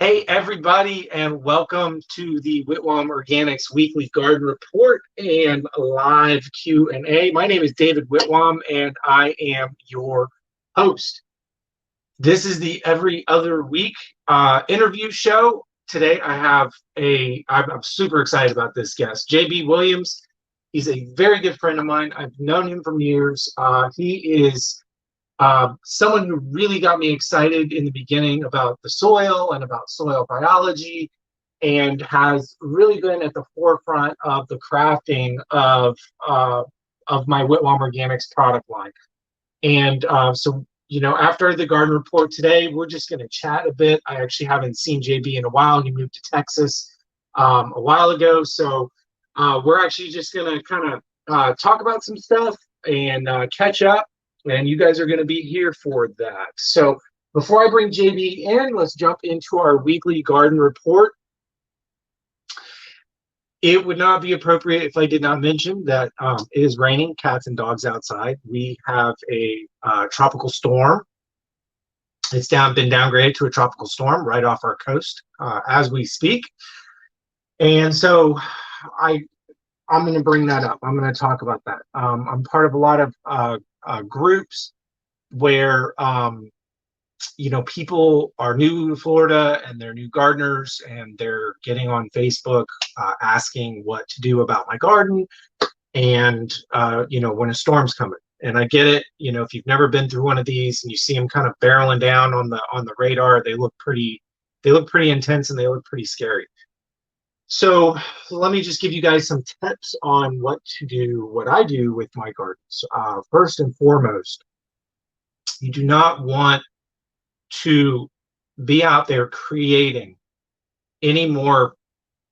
Hey, everybody, and welcome to the Whitwam Organics Weekly Garden Report and live Q&A. My name is David Whitwam, and I am your host. This is the every other week interview show. Today, I'm super excited about this guest, JB Williams. He's a very good friend of mine. I've known him for years. He is someone who really got me excited in the beginning about the soil and about soil biology, and has really been at the forefront of the crafting of my Whitwam Organics product line. And after the garden report today, we're just going to chat a bit. I actually haven't seen JB in a while. He moved to Texas a while ago, so we're actually just going to kind of talk about some stuff and catch up. And you guys are going to be here for that. So before I bring JB in, let's jump into our weekly garden report. It would not be appropriate if I did not mention that it is raining cats and dogs outside. We have a tropical storm. It's been downgraded to a tropical storm right off our coast as we speak. And so I'm going to bring that up. I'm going to talk about that. I'm part of a lot of groups where people are new to Florida and they're new gardeners, and they're getting on Facebook asking what to do about my garden, and when a storm's coming. And I get it. If you've never been through one of these and you see them kind of barreling down on the radar, they look pretty intense, and they look pretty scary. So let me just give you guys some tips on what I do with my gardens. First and foremost, you do not want to be out there creating any more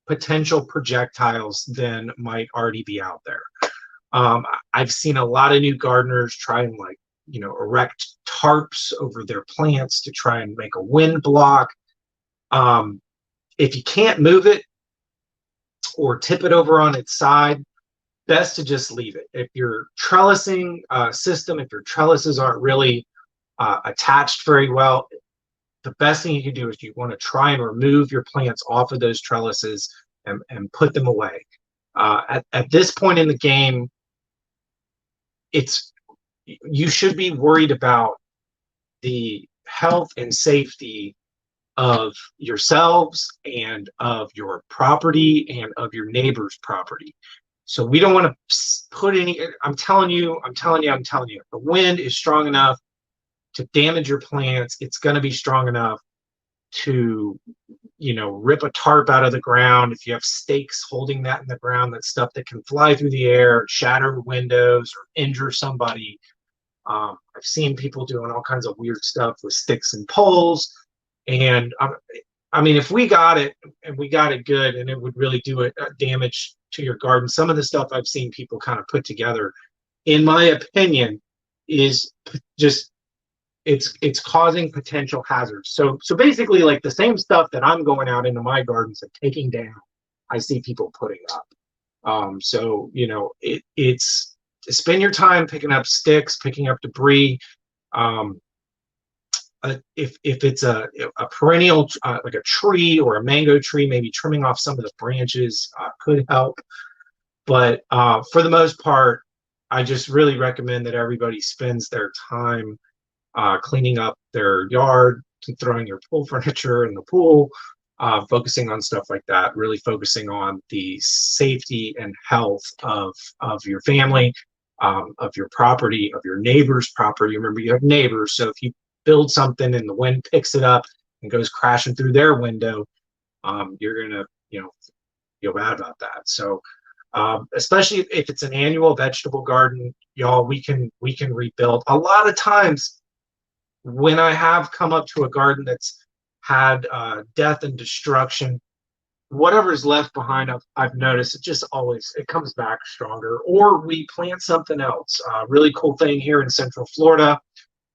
potential projectiles than might already be out there. I've seen a lot of new gardeners try and erect tarps over their plants to try and make a wind block. If you can't move it or tip it over on its side, best to just leave it. If your trellising system, if your trellises aren't really attached very well, the best thing you can do is you want to try and remove your plants off of those trellises and put them away. At this point in the game, you should be worried about the health and safety of yourselves and of your property and of your neighbor's property. So we don't want to put any, I'm telling you, the wind is strong enough to damage your plants. It's going to be strong enough to, rip a tarp out of the ground. If you have stakes holding that in the ground, that's stuff that can fly through the air, shatter windows, or injure somebody. I've seen people doing all kinds of weird stuff with sticks and poles. And if we got it and we got it good, and it would really do damage to your garden. Some of the stuff I've seen people kind of put together, in my opinion, is just it's causing potential hazards. So basically, like the same stuff that I'm going out into my gardens and taking down, I see people putting up. It's spend your time picking up sticks, picking up debris. If it's a perennial, like a tree or a mango tree, maybe trimming off some of the branches could help. But for the most part, I just really recommend that everybody spends their time cleaning up their yard, throwing your pool furniture in the pool, focusing on stuff like that, really focusing on the safety and health of your family, of your property, of your neighbor's property. Remember, you have neighbors, so if you build something and the wind picks it up and goes crashing through their window, you're gonna feel bad about that. So especially if it's an annual vegetable garden, y'all, we can rebuild. A lot of times when I have come up to a garden that's had death and destruction, whatever's left behind, I've noticed it comes back stronger, or we plant something else. Really cool thing here in Central Florida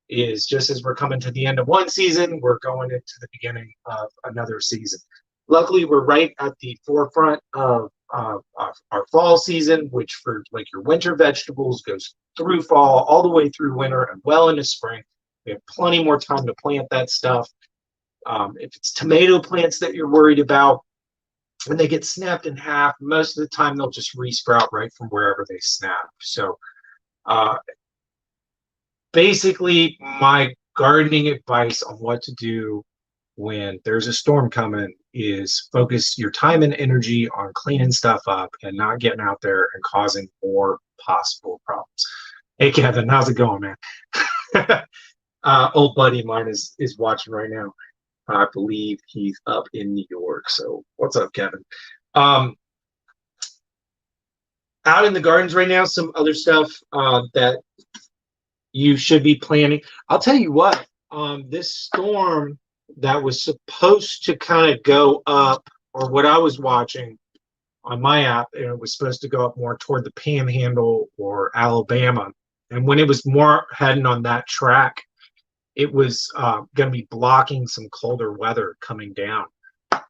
is, just as we're coming to the end of one season, we're going into the beginning of another season. Luckily, we're right at the forefront of our fall season, which for like your winter vegetables goes through fall, all the way through winter and well into spring. We have plenty more time to plant that stuff. If it's tomato plants that you're worried about, when they get snapped in half, most of the time they'll just resprout right from wherever they snap. So basically, my gardening advice on what to do when there's a storm coming is focus your time and energy on cleaning stuff up and not getting out there and causing more possible problems. Hey Kevin, how's it going, man? Old buddy of mine is watching right now. I believe he's up in New York. So what's up, Kevin? Out in the gardens right now, some other stuff that you should be planning. I'll tell you what, this storm that was supposed to kind of go up, or what I was watching on my app, it was supposed to go up more toward the Panhandle or Alabama. And when it was more heading on that track, it was going to be blocking some colder weather coming down.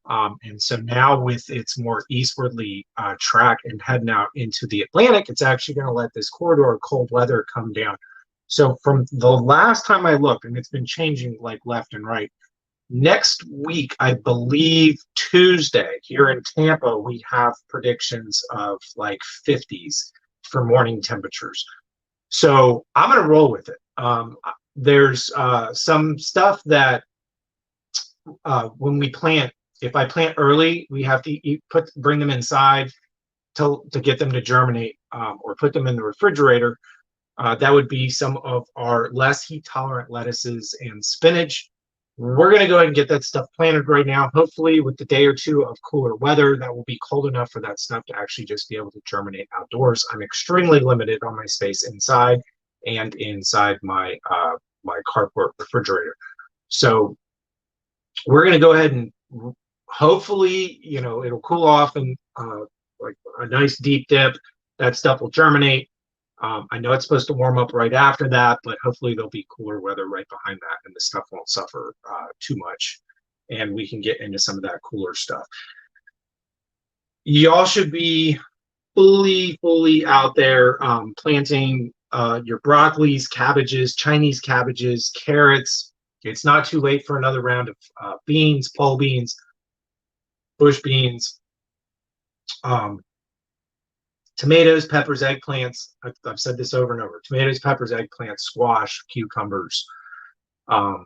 And so now with its more eastwardly track and heading out into the Atlantic, it's actually going to let this corridor of cold weather come down. So from the last time I looked, and it's been changing like left and right, next week, I believe Tuesday here in Tampa, we have predictions of like 50s for morning temperatures. So I'm going to roll with it. There's some stuff that when we plant, if I plant early, we have to bring them inside to get them to germinate, or put them in the refrigerator. That would be some of our less heat tolerant lettuces and spinach. We're going to go ahead and get that stuff planted right now. Hopefully with the day or two of cooler weather, that will be cold enough for that stuff to actually just be able to germinate outdoors. I'm extremely limited on my space inside and inside my my carport refrigerator. So we're going to go ahead and hopefully, you know, it'll cool off and like a nice deep dip. That stuff will germinate. I know it's supposed to warm up right after that, but hopefully there'll be cooler weather right behind that and the stuff won't suffer too much. And we can get into some of that cooler stuff. Y'all should be fully out there planting your broccolis, cabbages, Chinese cabbages, carrots. It's not too late for another round of beans, pole beans, bush beans. Tomatoes, peppers, eggplants. I've said this over and over. Tomatoes, peppers, eggplants, squash, cucumbers. All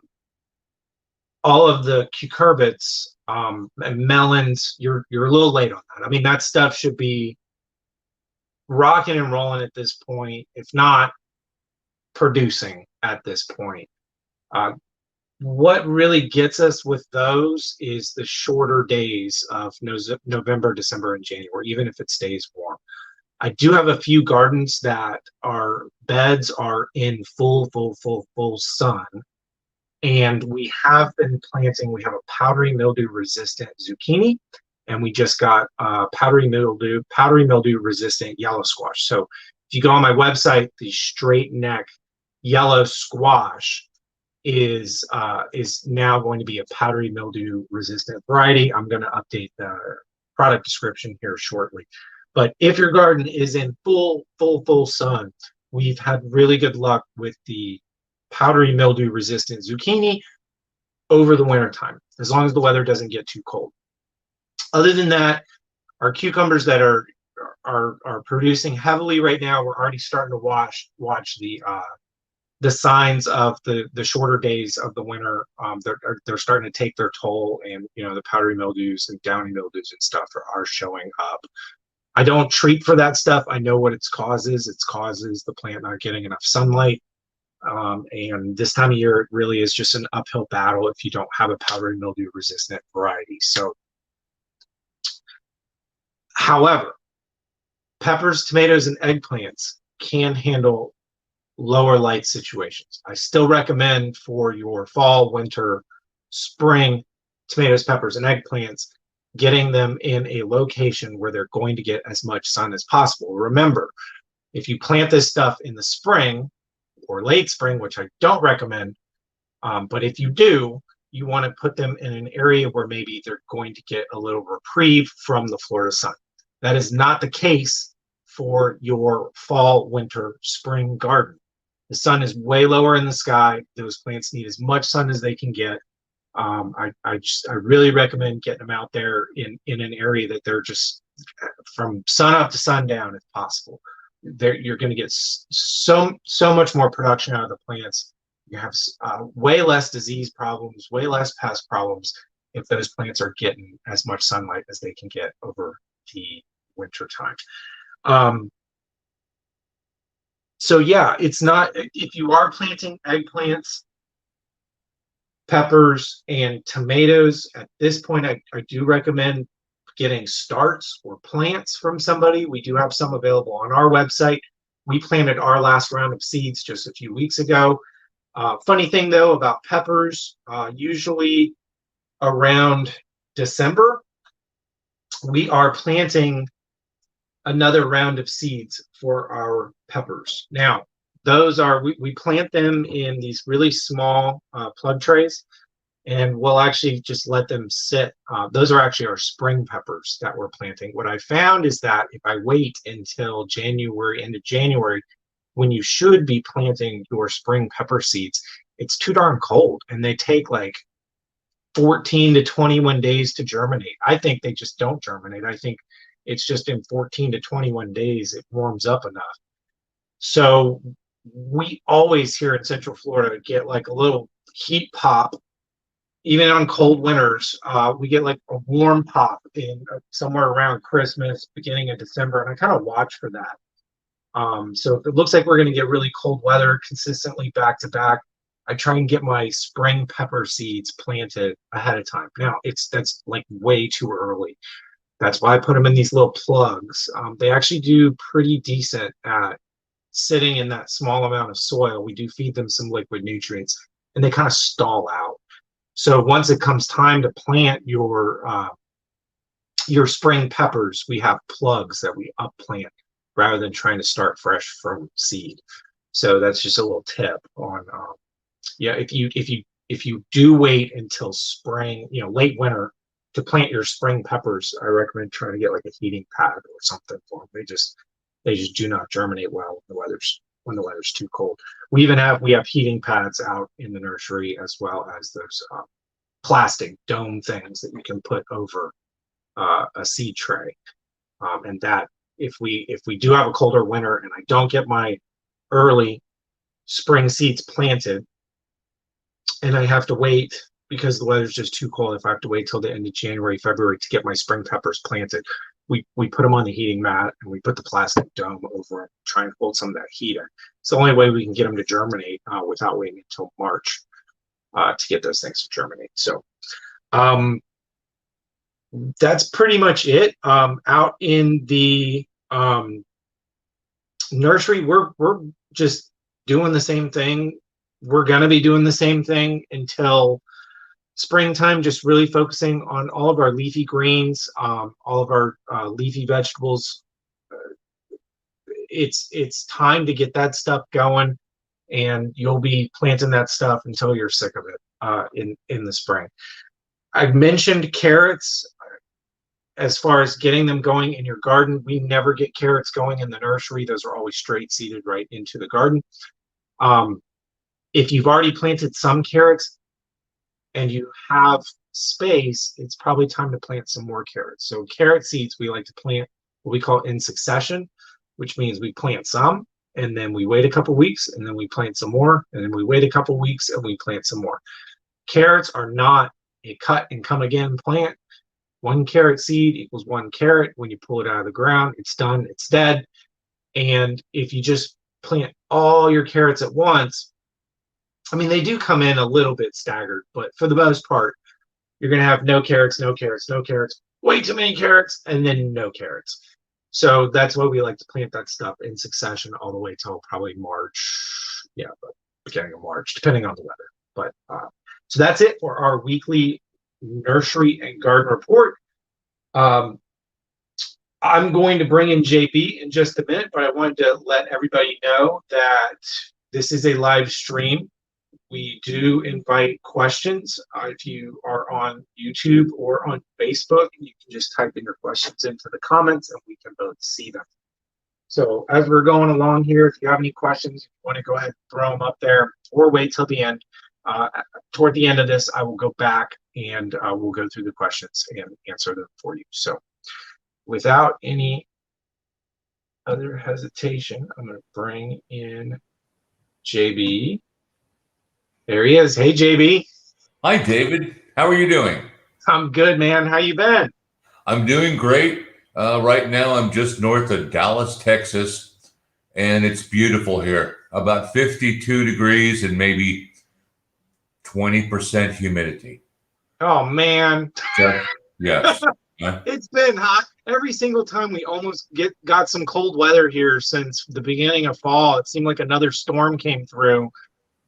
of the cucurbits and melons, you're a little late on that. I mean, that stuff should be rocking and rolling at this point, if not producing at this point. What really gets us with those is the shorter days of November, December, and January, even if it stays warm. I do have a few gardens that our beds are in full sun. And we have been planting, we have a powdery mildew resistant zucchini, and we just got powdery mildew resistant yellow squash. So if you go on my website, the straight neck yellow squash is now going to be a powdery mildew resistant variety. I'm going to update the product description here shortly. But if your garden is in full sun, we've had really good luck with the powdery mildew resistant zucchini over the winter time, as long as the weather doesn't get too cold. Other than that, our cucumbers that are producing heavily right now, we're already starting to watch the signs of the shorter days of the winter. They're starting to take their toll, and you know, the powdery mildews and downy mildews and stuff are showing up. I don't treat for that stuff. I know what its causes. It causes the plant not getting enough sunlight. And this time of year, it really is just an uphill battle if you don't have a powdery mildew resistant variety. So, however, peppers, tomatoes, and eggplants can handle lower light situations. I still recommend for your fall, winter, spring tomatoes, peppers, and eggplants, getting them in a location where they're going to get as much sun as possible. Remember, if you plant this stuff in the spring or late spring, which I don't recommend, but if you do, you want to put them in an area where maybe they're going to get a little reprieve from the Florida sun. That is not the case for your fall, winter, spring garden. The sun is way lower in the sky. Those plants need as much sun as they can get. I really recommend getting them out there in an area that they're just from sun up to sundown if possible. You're going to get so much more production out of the plants. You have way less disease problems, way less pest problems if those plants are getting as much sunlight as they can get over the winter time. So yeah, it's not, if you are planting eggplants, peppers, and tomatoes, at this point, I do recommend getting starts or plants from somebody. We do have some available on our website. We planted our last round of seeds just a few weeks ago. Funny thing though about peppers, usually around December, we are planting another round of seeds for our peppers. Now, those are, we plant them in these really small plug trays, and we'll actually just let them sit. Those are actually our spring peppers that we're planting. What I found is that if I wait until January, end of January, when you should be planting your spring pepper seeds, it's too darn cold, and they take like 14 to 21 days to germinate. I think they just don't germinate. I think it's just in 14 to 21 days it warms up enough. So we always here in Central Florida get like a little heat pop. Even on cold winters, we get like a warm pop in somewhere around Christmas, beginning of December, and I kind of watch for that. So if it looks like we're going to get really cold weather consistently back to back, I try and get my spring pepper seeds planted ahead of time. Now, that's like way too early. That's why I put them in these little plugs. They actually do pretty decent at sitting in that small amount of soil. We do feed them some liquid nutrients, and they kind of stall out. So once it comes time to plant your spring peppers, we have plugs that we upplant rather than trying to start fresh from seed. So that's just a little tip on yeah, if you do wait until spring, late winter to plant your spring peppers, I recommend trying to get like a heating pad or something for them. They just do not germinate well when the weather's too cold. We have heating pads out in the nursery, as well as those plastic dome things that you can put over a seed tray. And that if we do have a colder winter and I don't get my early spring seeds planted, and I have to wait because the weather's just too cold, if I have to wait till the end of January, February to get my spring peppers planted, we put them on the heating mat and we put the plastic dome over them, try and hold some of that heat in. It's the only way we can get them to germinate without waiting until March to get those things to germinate. So that's pretty much it. Out in the nursery, we're just doing the same thing. We're going to be doing the same thing until springtime, just really focusing on all of our leafy greens, all of our leafy vegetables. It's time to get that stuff going, and you'll be planting that stuff until you're sick of it in the spring. I've mentioned carrots. As far as getting them going in your garden, we never get carrots going in the nursery. Those are always straight seeded right into the garden. If you've already planted some carrots and you have space, it's probably time to plant some more carrots. So carrot seeds, we like to plant what we call in succession, which means we plant some, and then we wait a couple weeks, and then we plant some more, and then we wait a couple weeks, and we plant some more. Carrots are not a cut and come again plant. One carrot seed equals one carrot. When you pull it out of the ground, it's done, it's dead. And if you just plant all your carrots at once, I mean, they do come in a little bit staggered, but for the most part, you're going to have no carrots, no carrots, no carrots, way too many carrots, and then no carrots. So that's why we like to plant that stuff in succession all the way till probably March. Yeah, but beginning of March, depending on the weather. But so that's it for our weekly nursery and garden report. I'm going to bring in JB in just a minute, but I wanted to let everybody know that this is a live stream. We do invite questions. If you are on YouTube or on Facebook, you can just type in your questions into the comments and we can both see them. So as we're going along here, if you have any questions, you want to go ahead and throw them up there or wait till the end. toward the end of this, I will go back and we'll go through the questions and answer them for you. So without any other hesitation, I'm going to bring in JB. There he is. Hey, JB. Hi, David. How are you doing? I'm good, man. How you been? I'm doing great. Right now, I'm just north of Dallas, Texas, and it's beautiful here. About 52 degrees and maybe 20% humidity. Oh, man. Yes. It's been hot. Every single time we almost got some cold weather here since the beginning of fall. It seemed like another storm came through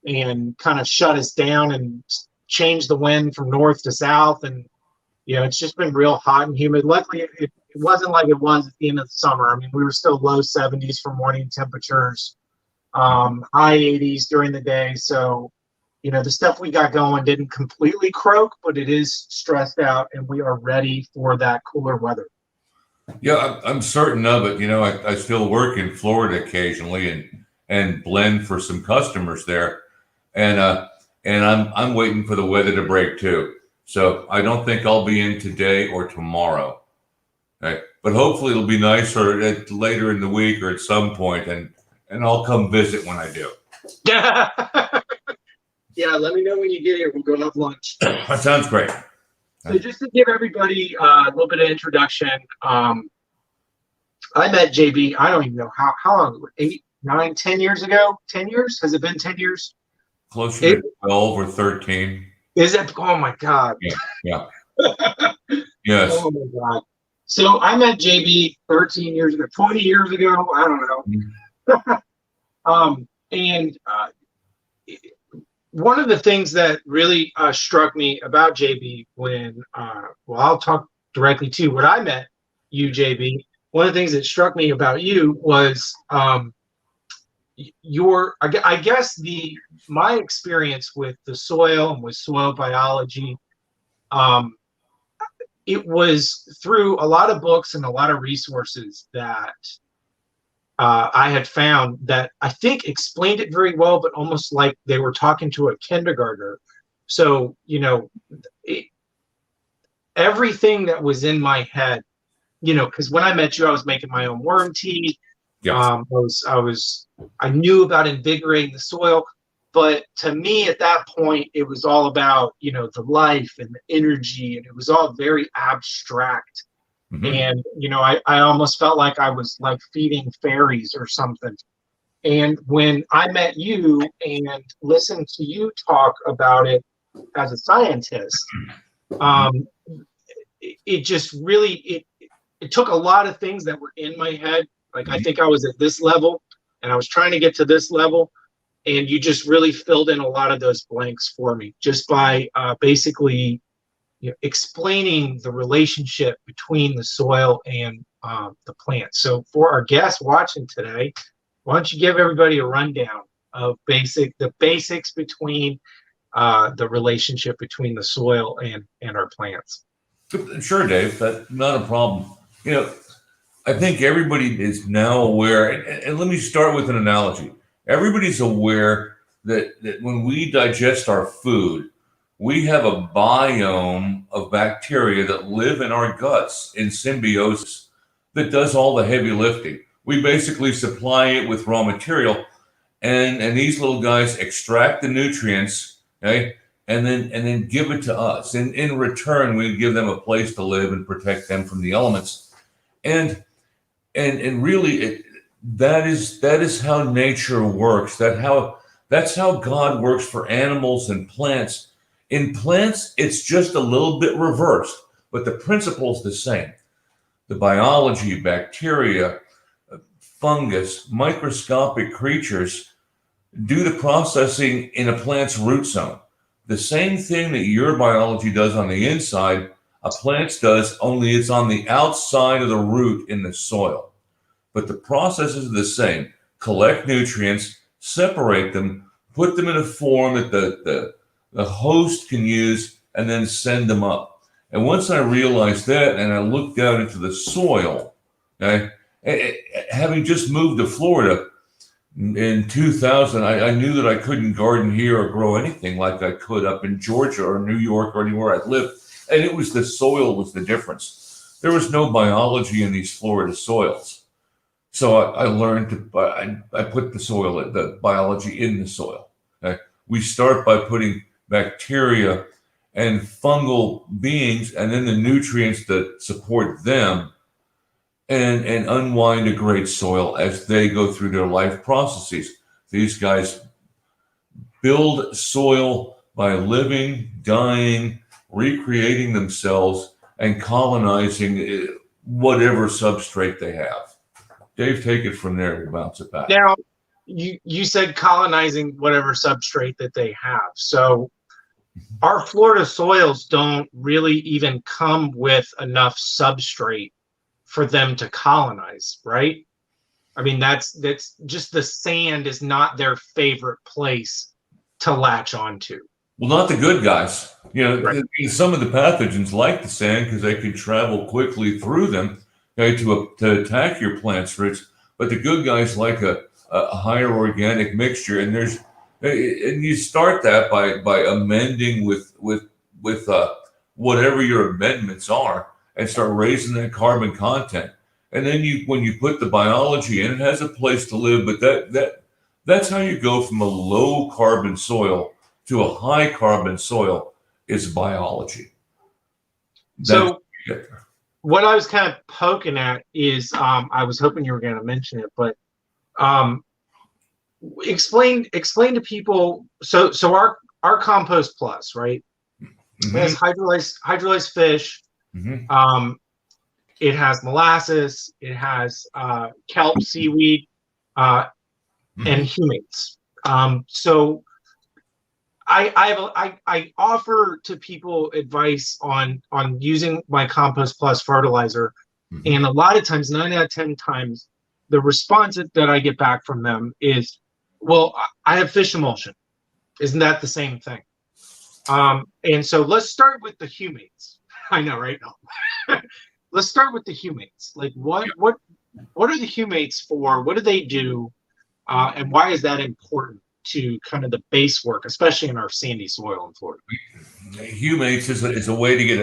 and kind of shut us down and changed the wind from north to south. And, you know, it's just been real hot and humid. Luckily, it wasn't like it was at the end of the summer. I mean, we were still low 70s for morning temperatures, high 80s during the day. So, you know, the stuff we got going didn't completely croak, but it is stressed out, and we are ready for that cooler weather. Yeah, I'm certain of it. You know, I still work in Florida occasionally and blend for some customers there, and I'm waiting for the weather to break too. So I don't think I'll be in today or tomorrow. Okay? But hopefully it'll be nicer later in the week or at some point, and I'll come visit when I do. Yeah, let me know when you get here. We'll go have lunch. That sounds great. So just to give everybody a little bit of introduction, I met JB, I don't even know how long, 8, 9, 10 years ago? 10 years? Has it been 10 years? Closer to 12 or 13. Is it? Oh, my God. Yeah. Yes. Oh, my God. So I met JB 13 years ago, 20 years ago. I don't know. And one of the things that really struck me about JB when, well, I'll talk directly to when I met you, JB. One of the things that struck me about you was I guess my experience with the soil and with soil biology. It was through a lot of books and a lot of resources that I had found that I think explained it very well, but almost like they were talking to a kindergartner. So, you know, everything that was in my head, you know, because when I met you, I was making my own worm tea. Yeah. I knew about invigorating the soil, but to me at that point, it was all about, you know, the life and the energy, and it was all very abstract. Mm-hmm. And, you know, I almost felt like I was like feeding fairies or something. And when I met you and listened to you talk about it as a scientist, it just really, it took a lot of things that were in my head. Like, I think I was at this level and I was trying to get to this level. And you just really filled in a lot of those blanks for me just by basically, you know, explaining the relationship between the soil and the plant. So for our guests watching today, why don't you give everybody a rundown of the basics between the relationship between the soil and our plants? Sure, Dave. That's not a problem. You know, I think everybody is now aware, and let me start with an analogy. Everybody's aware that when we digest our food, we have a biome of bacteria that live in our guts in symbiosis that does all the heavy lifting. We basically supply it with raw material, and these little guys extract the nutrients, okay, and then give it to us. And in return, we give them a place to live and protect them from the elements. And really, that is how nature works. That's how God works for animals and plants. In plants, it's just a little bit reversed, but the principle's the same. The biology, bacteria, fungus, microscopic creatures do the processing in a plant's root zone. The same thing that your biology does on the inside, a plant's does, only it's on the outside of the root in the soil. But the process is the same. Collect nutrients, separate them, put them in a form that the host can use, and then send them up. And once I realized that, and I looked down into the soil, okay, having just moved to Florida, In 2000, I knew that I couldn't garden here or grow anything like I could up in Georgia or New York or anywhere I lived. And it was the soil was the difference. There was no biology in these Florida soils. So I learned to, I put the biology in the soil. Okay? We start by putting bacteria and fungal beings and then the nutrients that support them and unwind a great soil as they go through their life processes. These guys build soil by living, dying, recreating themselves, and colonizing whatever substrate they have. Dave, take it from there. We'll bounce it back. Now, you said colonizing whatever substrate that they have. So our Florida soils don't really even come with enough substrate for them to colonize, right? I mean, that's just the sand is not their favorite place to latch onto. Well, not the good guys. Right. Some of the pathogens like the sand because they can travel quickly through them, okay, to attack your plant's roots. But the good guys like a higher organic mixture, and you start that by amending with whatever your amendments are, and start raising that carbon content. And then when you put the biology in, it has a place to live. But that's how you go from a low carbon soil to a high carbon soil is biology. So what I was kind of poking at is I was hoping you were going to mention it, but explain to people. So our compost plus, right? Mm-hmm. It has hydrolyzed fish. Mm-hmm. It has molasses. It has kelp, seaweed, mm-hmm. and humates. So I offer to people advice on using my compost plus fertilizer, mm-hmm. and a lot of times, 9 out of 10 times, the response that I get back from them is, "Well, I have fish emulsion. Isn't that the same thing?" And so let's start with the humates. I know, right? No. Let's start with the humates. Like, what are the humates for? What do they do? And why is that important to kind of the base work, especially in our sandy soil in Florida? Humates is a way to get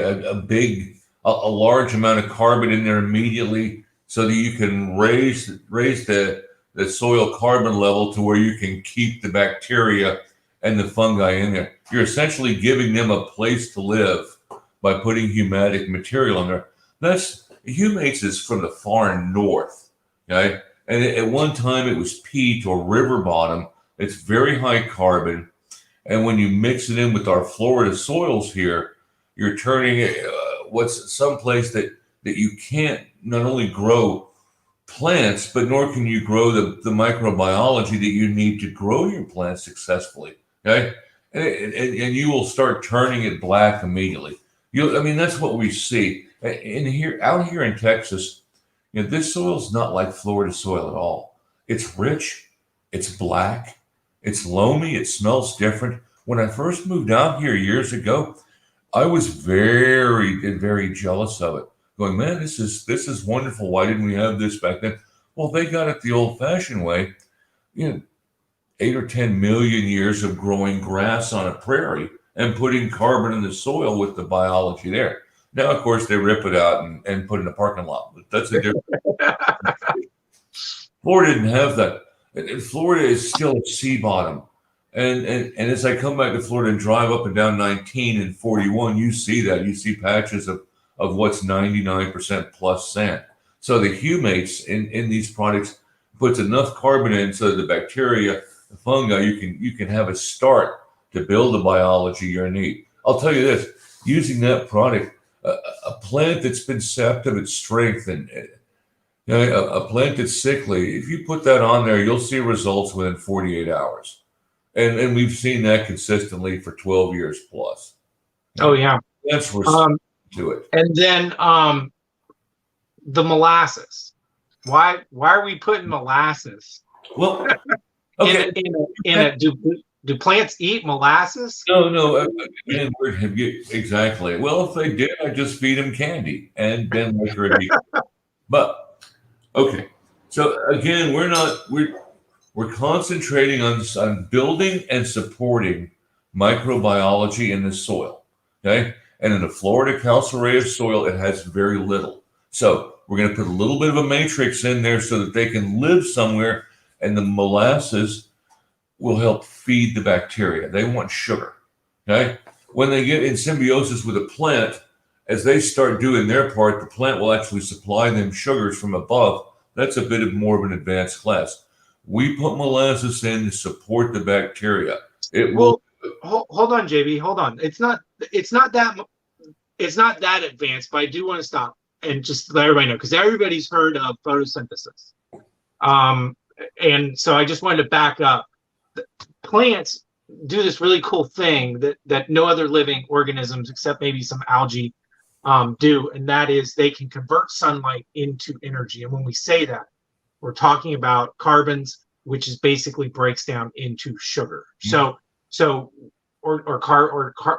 a large amount of carbon in there immediately, so that you can raise the soil carbon level to where you can keep the bacteria and the fungi in there. You're essentially giving them a place to live by putting humatic material in there. Humates is from the far north, okay? And at one time it was peat or river bottom. It's very high carbon. And when you mix it in with our Florida soils here, you're turning it what's someplace that you can't not only grow plants, but nor can you grow the microbiology that you need to grow your plants successfully, okay? And you will start turning it black immediately. That's what we see. Out here in Texas, this soil is not like Florida soil at all. It's rich, it's black, it's loamy, it smells different. When I first moved out here years ago, I was very, very jealous of it. Going, man, this is wonderful. Why didn't we have this back then? Well, they got it the old-fashioned way. 8 or 10 million years of growing grass on a prairie and putting carbon in the soil with the biology there. Now, of course, they rip it out and put it in a parking lot. But that's a different. Florida didn't have that. And Florida is still at sea bottom. And as I come back to Florida and drive up and down 19 and 41, you see that. You see patches of what's 99% plus sand. So the humates in these products puts enough carbon in so the bacteria, the fungi, you can have a start to build the biology you need. I'll tell you this, using that product, a plant that's been sapped of its strength and a plant that's sickly, if you put that on there, you'll see results within 48 hours. And we've seen that consistently for 12 years plus. Oh, yeah. That's to it. And then the molasses. Why are we putting molasses? Well, okay. Do plants eat molasses? No. Exactly. Well, if they did, I'd just feed them candy and then liquor and meat. But okay. So again, We're concentrating on building and supporting microbiology in the soil, okay? And in the Florida calcareous soil, it has very little. So we're going to put a little bit of a matrix in there so that they can live somewhere, and the molasses will help feed the bacteria. They want sugar, okay? When they get in symbiosis with a plant, as they start doing their part, the plant will actually supply them sugars from above. That's a bit of more of an advanced class. We put molasses in to support the bacteria. It will. Hold on, JB. Hold on. It's not that advanced, but I do want to stop and just let everybody know, because everybody's heard of photosynthesis. And so I just wanted to back up. Plants do this really cool thing that no other living organisms, except maybe some algae, do, and that is they can convert sunlight into energy. And when we say that, we're talking about carbons, which is basically breaks down into sugar.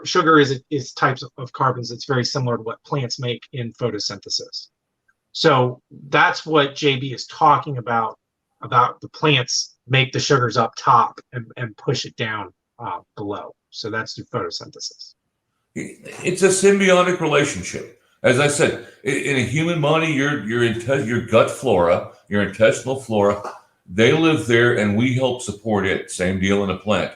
Sugar is types of carbons that's very similar to what plants make in photosynthesis. So that's what JB is talking about the plants make the sugars up top and push it down below. So that's through photosynthesis. It's a symbiotic relationship. As I said, in a human body, your gut flora, your intestinal flora, they live there, and we help support it. Same deal in a plant.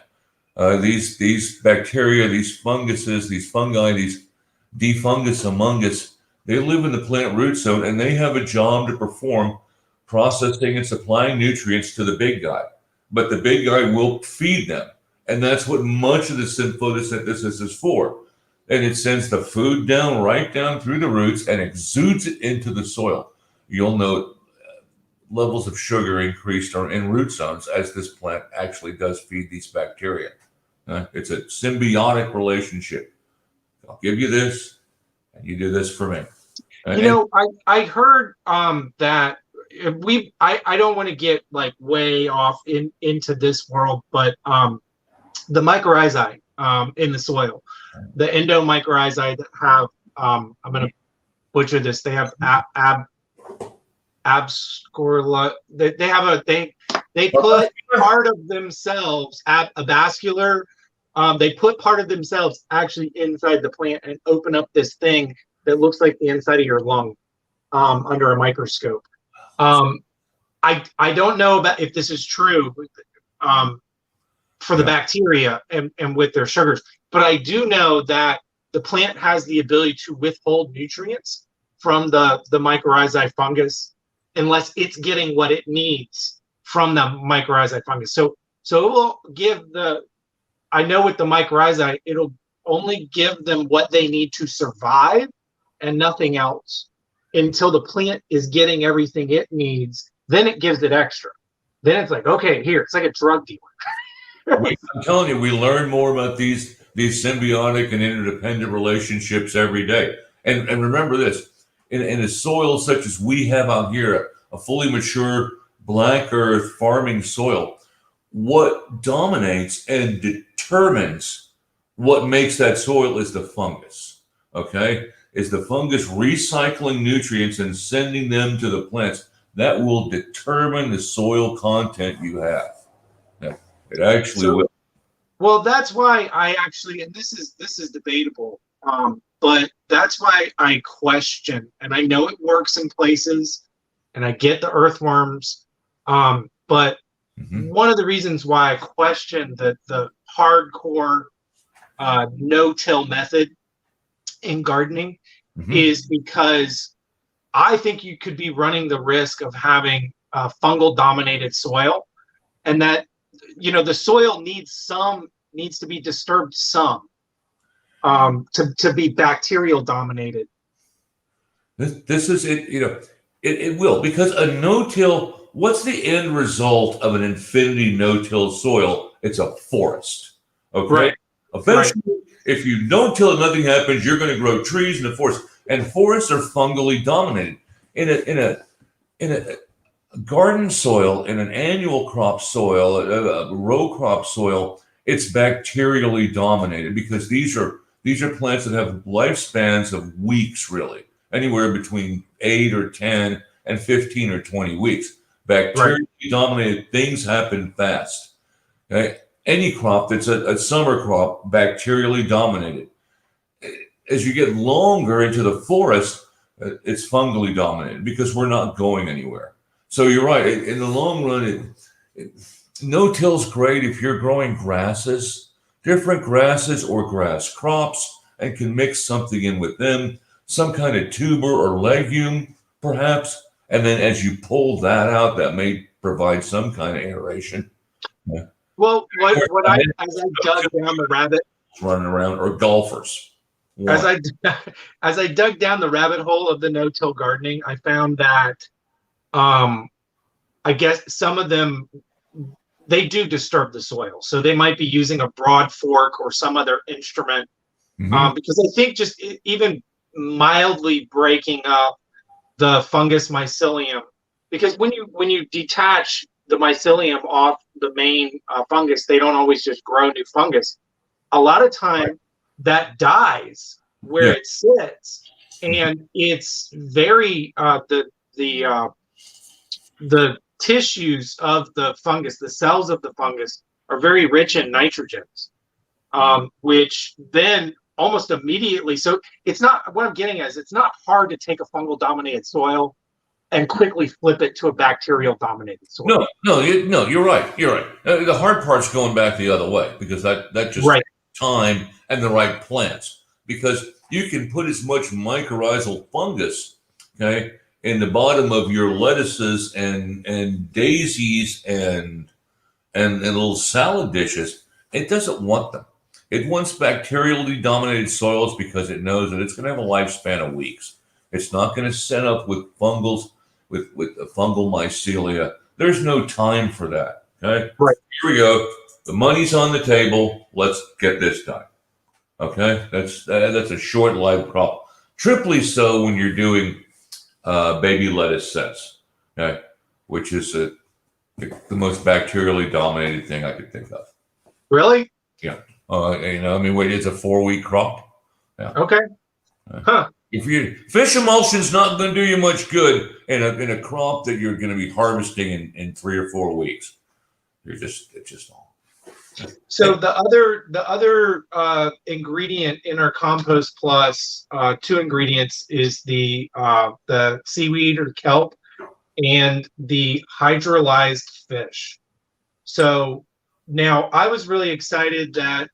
These bacteria, these funguses, these fungi, these defungus among us, they live in the plant root zone, and they have a job to perform, processing and supplying nutrients to the big guy. But the big guy will feed them, and that's what much of the photosynthesis is for. And it sends the food right down through the roots and exudes it into the soil. You'll note levels of sugar increased in root zones as this plant actually does feed these bacteria. It's a symbiotic relationship. I'll give you this, and you do this for me. I heard that I don't want to get like way off into this world, but the mycorrhizae in the soil, the endomycorrhizae that have I'm going to butcher this. They have abscorla. They put part of themselves avascular. They put part of themselves actually inside the plant and open up this thing that looks like the inside of your lung under a microscope. I don't know about if this is true for the bacteria and with their sugars, but I do know that the plant has the ability to withhold nutrients from the mycorrhizae fungus unless it's getting what it needs from the mycorrhizae fungus. So it will give I know with the mycorrhizae, it'll only give them what they need to survive and nothing else until the plant is getting everything it needs. Then it gives it extra. Then it's like, okay, here, it's like a drug dealer. I'm telling you, we learn more about these symbiotic and interdependent relationships every day. And remember this, in a soil such as we have out here, a fully mature black earth farming soil, what dominates and determines what makes that soil is the fungus, okay? Is the fungus recycling nutrients and sending them to the plants. That will determine the soil content you have. Yeah, it actually will. Well, that's why I actually, and this is debatable, but that's why I question, and I know it works in places, and I get the earthworms, but one of the reasons why I question the hardcore no-till method in gardening is because I think you could be running the risk of having fungal dominated soil, and that the soil needs to be disturbed some to be bacterial dominated. This is it. It will, because a no-till. What's the end result of an infinity no-till soil? It's a forest. Okay. Right. Eventually, if you don't till it, nothing happens. You're going to grow trees in a forest, and forests are fungally dominated. In a garden soil, in an annual crop soil, a row crop soil, it's bacterially dominated because these are plants that have lifespans of weeks, really, anywhere between 8 or 10 and 15 or 20 weeks. Bacterially dominated things happen fast. Okay? Any crop that's a summer crop, bacterially dominated. As you get longer into the forest, it's fungally dominated because we're not going anywhere. So you're right. In the long run, no-till's great if you're growing grasses, different grasses or grass crops, and can mix something in with them, some kind of tuber or legume, perhaps. And then as you pull that out, that may provide some kind of aeration. Yeah. Well, as I dug down the rabbit, running around, or golfers. As I dug down the rabbit hole of the no-till gardening, I found that I guess some of them, they do disturb the soil. So they might be using a broad fork or some other instrument because I think just even mildly breaking up the fungus mycelium, because when you detach the mycelium off the main fungus, they don't always just grow new fungus. A lot of time that dies where it sits, and it's very the tissues of the fungus, the cells of the fungus, are very rich in nitrogens, which then almost immediately. So it's not, what I'm getting at is it's not hard to take a fungal dominated soil and quickly flip it to a bacterial dominated soil. No, you're right. You're right. The hard part's going back the other way, because that just takes time and the right plants, because you can put as much mycorrhizal fungus, okay, in the bottom of your lettuces and daisies and little salad dishes. It doesn't want them. It wants bacterially dominated soils because it knows that it's going to have a lifespan of weeks. It's not going to set up with fungals, with the fungal mycelia. There's no time for that. Okay. Right. Here we go. The money's on the table. Let's get this done. Okay. That's a short life crop. Triply so when you're doing baby lettuce sets. Okay. Which is the most bacterially dominated thing I could think of. Really? Yeah. It's a 4-week crop. Yeah. Okay. Huh. Fish emulsion's not going to do you much good in a crop that you're going to be harvesting in 3 or 4 weeks. It's just all. So the other ingredient in our compost plus 2 ingredients is the seaweed or kelp and the hydrolyzed fish. So now I was really excited that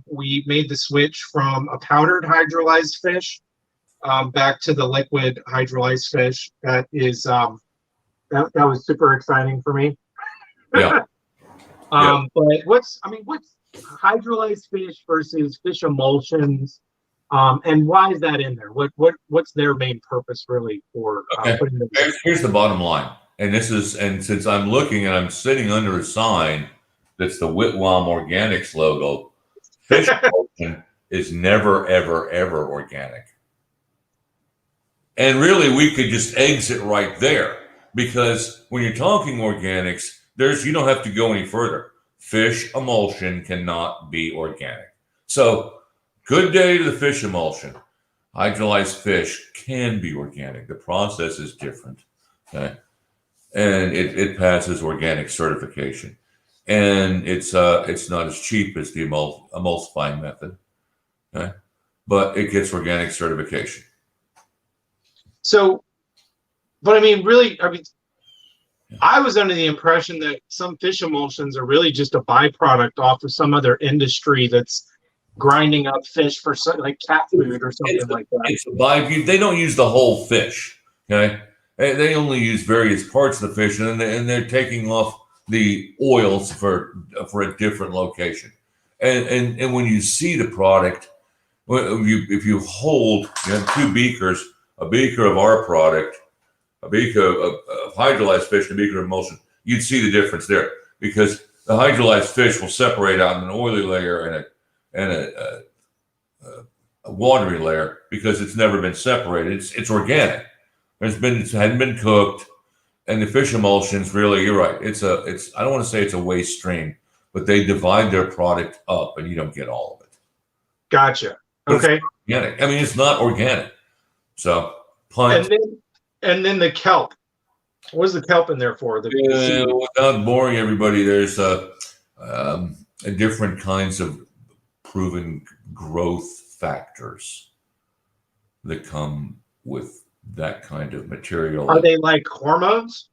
we made the switch from a powdered hydrolyzed fish back to the liquid hydrolyzed fish. That is that was super exciting for me. Yeah. But what's hydrolyzed fish versus fish emulsions, and why is that in there? What's their main purpose really for putting them in? Here's the bottom line, and since I'm looking and I'm sitting under a sign that's the Whitwam Organics logo, fish emulsion is never, ever, ever organic. And really, we could just exit right there, because when you're talking organics, you don't have to go any further. Fish emulsion cannot be organic. So, good day to the fish emulsion. Hydrolyzed fish can be organic. The process is different, okay? And it passes organic certification. And it's not as cheap as the emulsifying method, okay? But it gets organic certification. So, but I was under the impression that some fish emulsions are really just a byproduct off of some other industry that's grinding up fish for like cat food or something like that. They don't use the whole fish, okay? They only use various parts of the fish, and they're taking off the oils for a different location. And when you see the product, if you hold 2 beakers, a beaker of our product, a beaker of hydrolyzed fish, and a beaker of emulsion, you'd see the difference there, because the hydrolyzed fish will separate out in an oily layer and a watery layer, because it's never been separated. It's organic. It hadn't been cooked, and the fish emulsions, really, you're right. I don't want to say it's a waste stream, but they divide their product up, and you don't get all of it. Gotcha. Okay. It's not organic. So, and then the kelp. What's the kelp in there for? The seed? Without boring everybody, there's a different kinds of proven growth factors that come with that kind of material. Are they like hormones?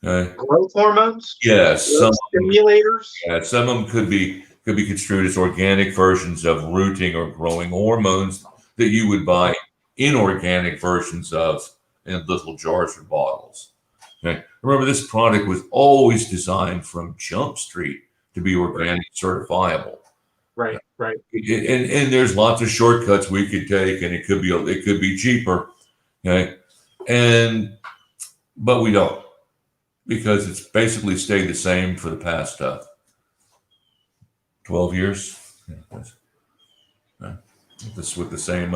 Growth hormones? Yes, growth stimulators? Some of them could be construed as organic versions of rooting or growing hormones that you would buy inorganic versions of in little jars or bottles. Okay. Remember, this product was always designed from Jump Street to be organic certifiable. Right. And there's lots of shortcuts we could take, and it could be cheaper. Okay. But we don't, because it's basically stayed the same for the past 12 years. This with the same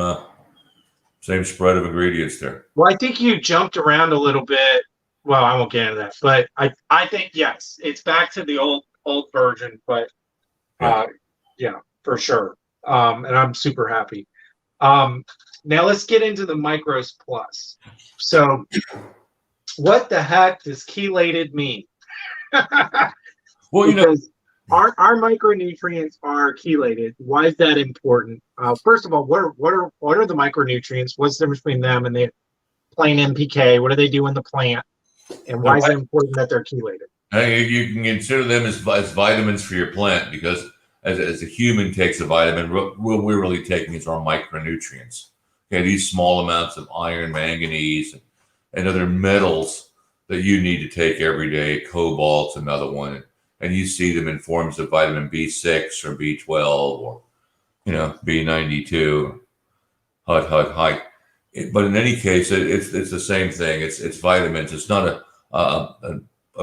spread of ingredients there. Well, I think you jumped around a little bit. Well, I won't get into that, but I think yes, it's back to the old version, but yeah, for sure. And I'm super happy. Now let's get into the Micros Plus. So what the heck does chelated mean? Well, because our micronutrients are chelated. Why is that important? First of all, what are the micronutrients? What's the difference between them and the plain NPK? What do they do in the plant? And why is it important that they're chelated? You can consider them as vitamins for your plant, because as a human takes a vitamin, what we're really taking is our micronutrients. Okay, these small amounts of iron, manganese, and other metals that you need to take every day. Cobalt's another one, and you see them in forms of vitamin B6 or B12 or B92. High. But in any case, it's the same thing. It's vitamins. It's not a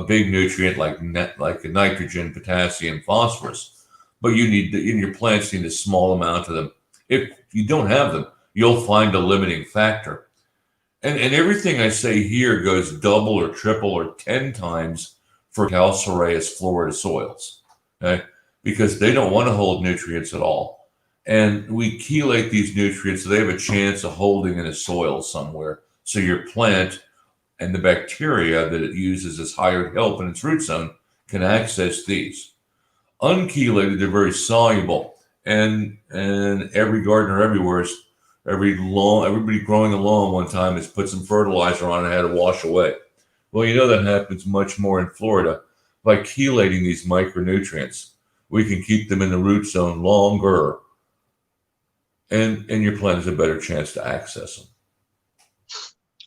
big nutrient like nitrogen, potassium, phosphorus. But you need in your plants need a small amount of them. If you don't have them, you'll find a limiting factor. And everything I say here goes double or triple or 10 times for calcareous Florida soils, okay? Because they don't want to hold nutrients at all. And we chelate these nutrients so they have a chance of holding in a soil somewhere. So your plant and the bacteria that it uses as hired help in its root zone can access these. Unchelated, they're very soluble. And every gardener everywhere, everybody growing a lawn one time has put some fertilizer on and had to wash away. Well, that happens much more in Florida. By chelating these micronutrients, we can keep them in the root zone longer, and your plant has a better chance to access them.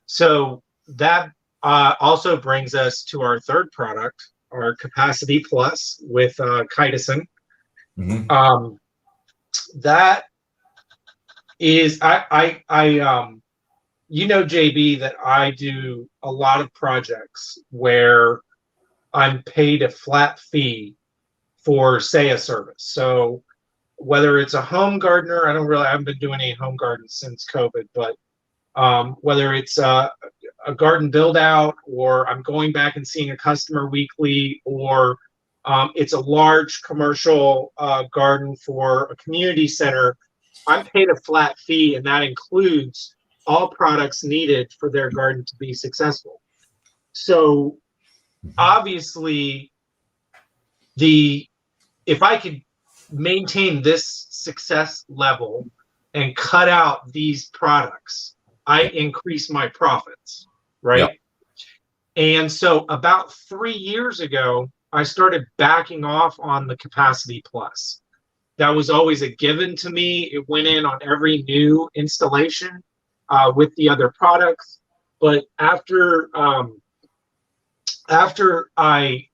So that also brings us to our third product, our Capacity Plus with chitosan. Mm-hmm. That is, JB, that I do a lot of projects where I'm paid a flat fee for, say, a service. So whether it's a home gardener, I haven't been doing any home gardens since COVID, but whether it's a garden build out, or I'm going back and seeing a customer weekly, or it's a large commercial garden for a community center, I'm paid a flat fee, and that includes all products needed for their garden to be successful. So obviously, if I could maintain this success level and cut out these products, I increase my profits, right? Yeah. And so about 3 years ago, I started backing off on the Capacity Plus. That was always a given to me. It went in on every new installation with the other products. But after I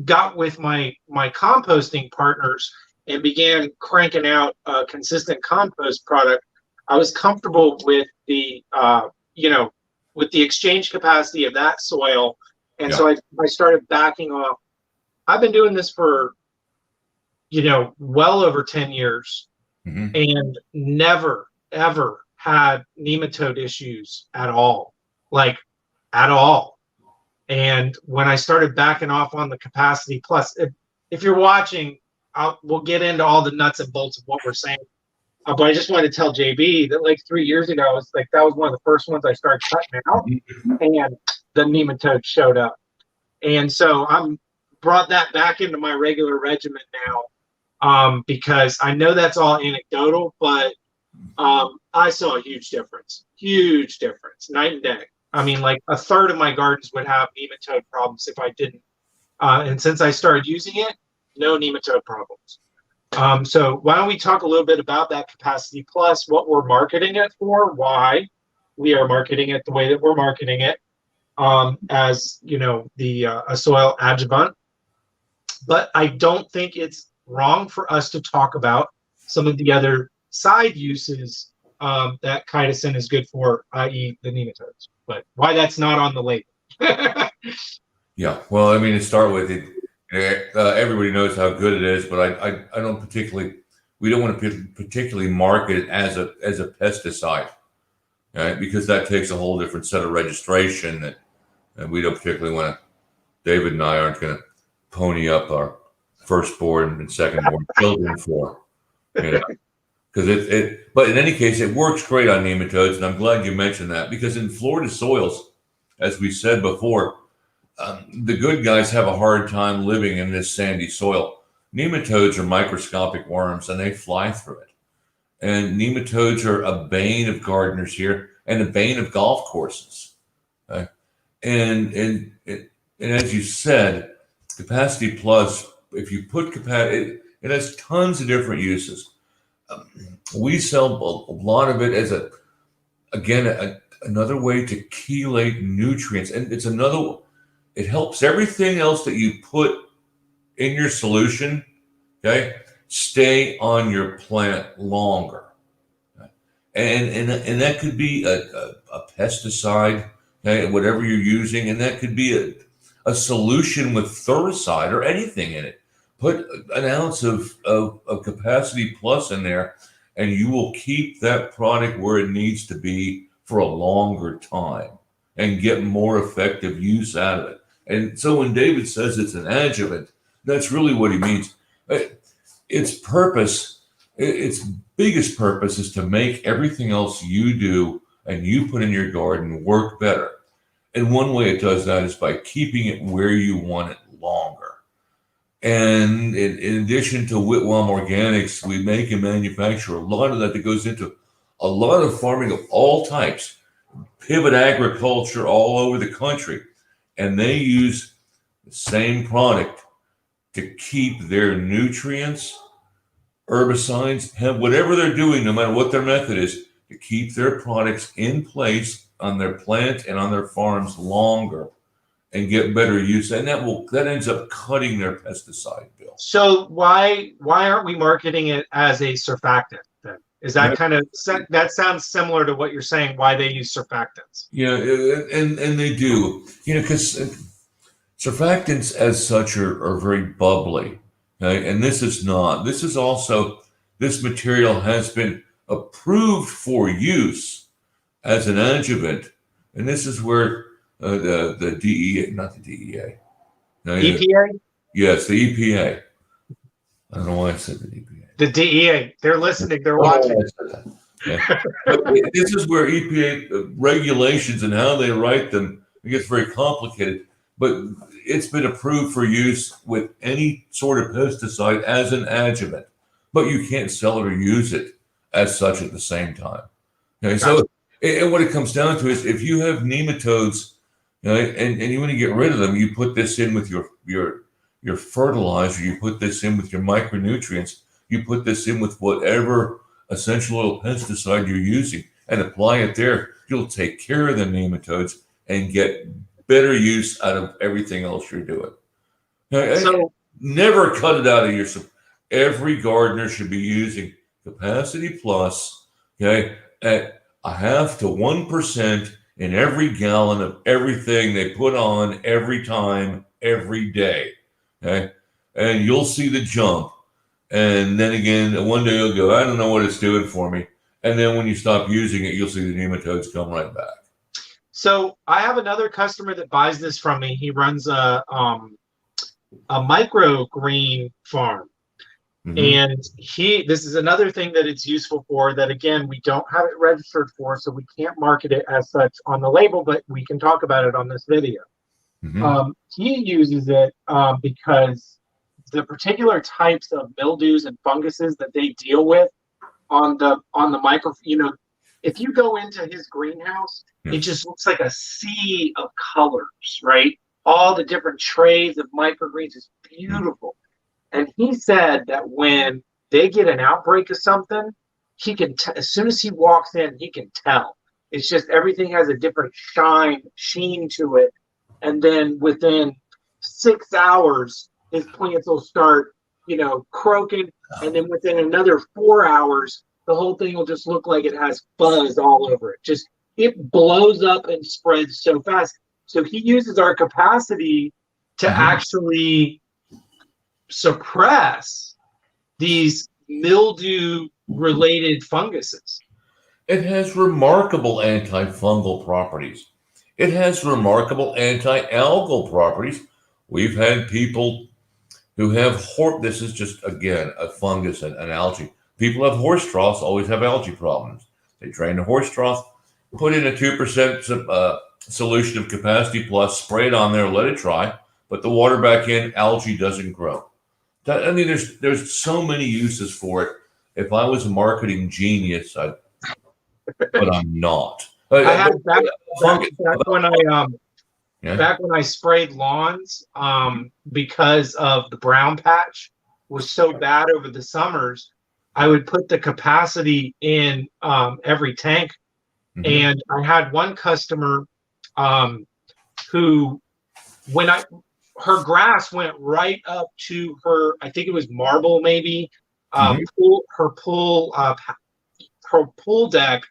got with my composting partners and began cranking out a consistent compost product, I was comfortable with the with the exchange capacity of that soil, and so I started backing off. I've been doing this for well over 10 years, and never ever had nematode issues at all, And when I started backing off on the Capacity Plus, if you're watching, we'll get into all the nuts and bolts of what we're saying. But I just wanted to tell JB that 3 years ago, that was one of the first ones I started cutting out. And the nematode showed up. And so I'm brought that back into my regular regimen now, because I know that's all anecdotal, but I saw a huge difference, night and day. I mean, like a third of my gardens would have nematode problems if I didn't. And since I started using it, no nematode problems. So why don't we talk a little bit about that Capacity Plus, what we're marketing it for, why we are marketing it the way that we're marketing it, as you know, a soil adjuvant. But I don't think it's wrong for us to talk about some of the other side uses that chitosan is good for, i.e. the nematodes, but why that's not on the label. Yeah, well, I mean, to start with, everybody knows how good it is, but I don't particularly, we don't want to particularly market it as a pesticide, right? Because that takes a whole different set of registration and we don't particularly want to. David and I aren't going to pony up our firstborn and secondborn children for, you know, because but in any case, it works great on nematodes, and I'm glad you mentioned that, because in Florida soils, as we said before, the good guys have a hard time living in this sandy soil. Nematodes are microscopic worms, and they fly through it. And nematodes are a bane of gardeners here and a bane of golf courses. Okay? And as you said, Capacity Plus, if you put capacity, it has tons of different uses. We sell a lot of it as another way to chelate nutrients, and it helps everything else that you put in your solution, okay, stay on your plant longer. And that could be a pesticide, okay, whatever you're using, and that could be a solution with fungicide or anything in it. Put an ounce of Capacity Plus in there, and you will keep that product where it needs to be for a longer time and get more effective use out of it. And so when David says it's an adjuvant, that's really what he means. Its purpose, its biggest purpose, is to make everything else you do and you put in your garden work better. And one way it does that is by keeping it where you want it longer. And in addition to Whitwam Organics, we make and manufacture a lot of that goes into a lot of farming of all types, pivot agriculture all over the country. And they use the same product to keep their nutrients, herbicides, whatever they're doing, no matter what their method is, to keep their products in place on their plant and on their farms longer and get better use. And that ends up cutting their pesticide bill. So why aren't we marketing it as a surfactant then? Is that that sounds similar to what you're saying, why they use surfactants? Yeah, and they do, because surfactants as such are very bubbly, okay? And this is not. This is also, this material has been approved for use as an adjuvant, and this is where the DEA, not the DEA. No, EPA? Yes, the EPA. I don't know why I said the EPA. The DEA. They're listening. They're watching. Yeah. But this is where EPA regulations and how they write them, it gets very complicated. But it's been approved for use with any sort of pesticide as an adjuvant. But you can't sell it or use it as such at the same time. Okay, so and what it comes down to is if you have nematodes, and you want to get rid of them, you put this in with your fertilizer, you put this in with your micronutrients, you put this in with whatever essential oil pesticide you're using and apply it there. You'll take care of the nematodes and get better use out of everything else you're doing. So never cut it out of your. Every gardener should be using Capacity Plus, okay, at 0.5 to 1% in every gallon of everything they put on every time, every day. Okay. And you'll see the jump. And then again, one day you'll go, I don't know what it's doing for me. And then when you stop using it, you'll see the nematodes come right back. So I have another customer that buys this from me. He runs a microgreen farm. Mm-hmm. And this is another thing that it's useful for that, again, we don't have it registered for, so we can't market it as such on the label, but we can talk about it on this video. Mm-hmm. He uses it because the particular types of mildews and funguses that they deal with on the micro, if you go into his greenhouse, it just looks like a sea of colors, right? All the different trays of microgreens is beautiful. And he said that when they get an outbreak of something, he can as soon as he walks in, he can tell. It's just everything has a different sheen to it. And then within 6 hours, his plants will start, croaking. And then within another 4 hours, the whole thing will just look like it has buzz all over it. It blows up and spreads so fast. So he uses our capacity to actually suppress these mildew-related funguses. It has remarkable antifungal properties. It has remarkable anti-algal properties. We've had people who have this is just, again, a fungus and an algae. People have horse troughs, always have algae problems. They drain the horse trough, put in a 2% solution of Capacity Plus, spray it on there, let it dry, put the water back in, algae doesn't grow. There's so many uses for it. If I was a marketing genius, but I'm not. I had back when I sprayed lawns, because of the brown patch was so bad over the summers, I would put the capacity in every tank. Mm-hmm. And I had one customer who, her grass went right up to her, I think it was marble maybe, her pool deck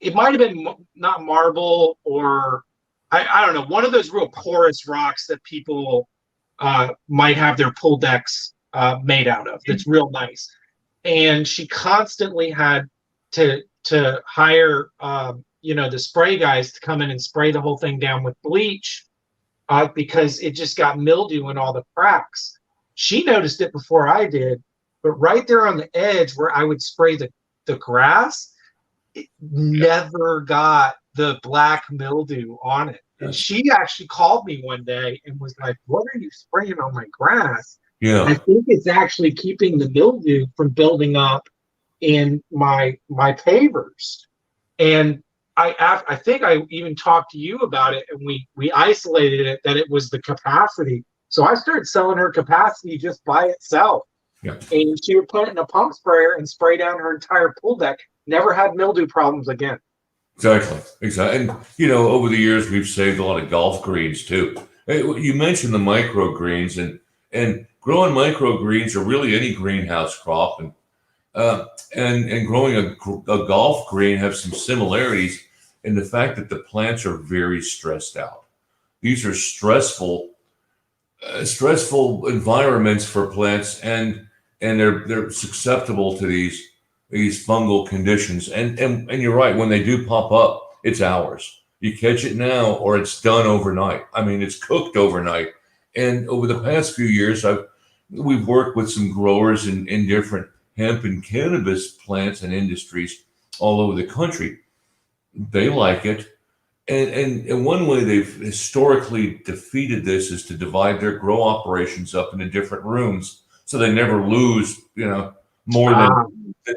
it might have been not marble, or I don't know, one of those real porous rocks that people might have their pool decks made out of. That's real nice. And she constantly had to hire the spray guys to come in and spray the whole thing down with bleach because it just got mildew in all the cracks. She noticed it before I did, but right there on the edge where I would spray the grass, it never got the black mildew on it. And she actually called me one day and was like, "What are you spraying on my grass?" Yeah, I think it's actually keeping the mildew from building up in my pavers. And I think I even talked to you about it, and we isolated it that it was the capacity. So I started selling her capacity just by itself. Yeah. And she would put it in a pump sprayer and spray down her entire pool deck. Never had mildew problems again. Exactly. And over the years we've saved a lot of golf greens too. You mentioned the microgreens, and growing microgreens or really any greenhouse crop, and growing a golf green have some similarities in the fact that the plants are very stressed out. These are stressful environments for plants, and they're susceptible to these fungal conditions. And you're right, when they do pop up, it's hours. You catch it now or it's done overnight. I mean, it's cooked overnight. And over the past few years, we've worked with some growers in different hemp and cannabis plants and industries all over the country. They like it. And one way they've historically defeated this is to divide their grow operations up into different rooms so they never lose, more than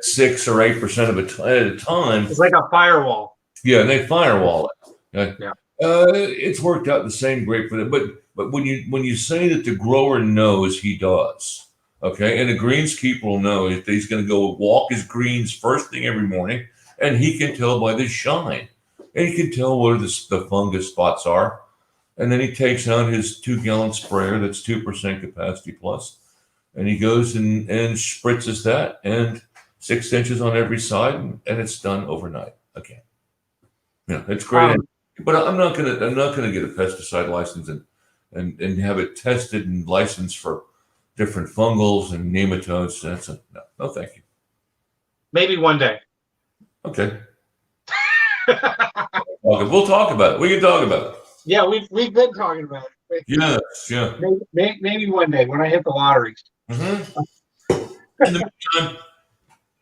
6 or 8% of it at a time. It's like a firewall. Yeah, and they firewall it. Yeah. It's worked out the same great for them. But when you say that the grower knows, he does. Okay, and the greenskeeper will know if he's going to go walk his greens first thing every morning, and he can tell by the shine. And he can tell where the fungus spots are. And then he takes out his 2-gallon sprayer that's 2% Capacity Plus, and he goes and spritzes that, and 6 inches on every side, and it's done overnight. Okay. Yeah, it's great. But I'm not gonna get a pesticide license and have it tested and licensed for different fungals and nematodes. No, thank you. Maybe one day. Okay. We'll talk about it. We can talk about it. Yeah, we've been talking about it. Yes, yeah. Maybe one day when I hit the lottery. Mm-hmm. In the meantime,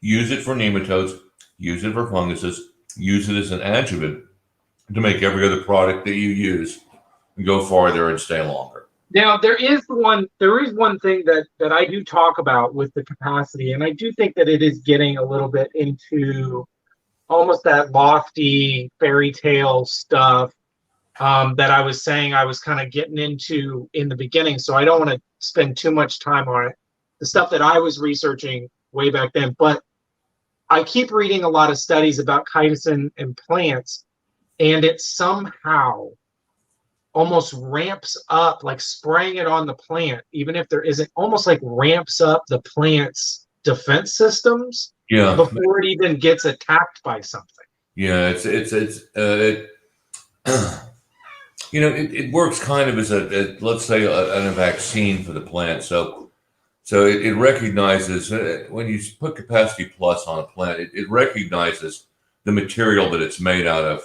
use it for nematodes, use it for funguses, use it as an adjuvant to make every other product that you use go farther and stay longer. Now there is one thing that I do talk about with the capacity, and I do think that it is getting a little bit into almost that lofty fairy tale stuff that I was saying I was kind of getting into in the beginning. So I don't want to spend too much time on it. The stuff that I was researching way back then, but I keep reading a lot of studies about chitosan in plants, and it somehow almost ramps up, like spraying it on the plant, even if there isn't, almost like ramps up the plant's defense systems before it even gets attacked by something. Yeah, it works kind of as let's say a vaccine for the plant. So it recognizes when you put Capacity Plus on a plant, it recognizes the material that it's made out of.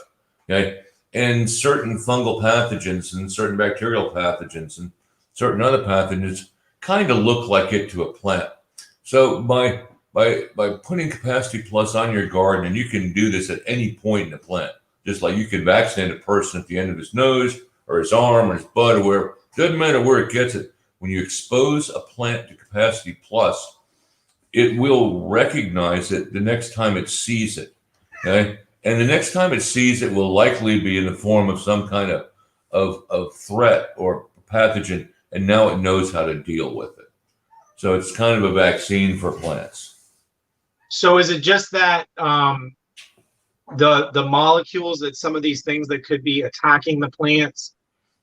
Okay. And certain fungal pathogens and certain bacterial pathogens and certain other pathogens kind of look like it to a plant. So by putting Capacity Plus on your garden, and you can do this at any point in the plant, just like you can vaccinate a person at the end of his nose or his arm or his butt or wherever, doesn't matter where it gets it. When you expose a plant to Capacity Plus, it will recognize it the next time it sees it. Okay. And the next time it sees it will likely be in the form of some kind of threat or pathogen, and now it knows how to deal with it. So it's kind of a vaccine for plants. So is it just that the molecules that some of these things that could be attacking the plants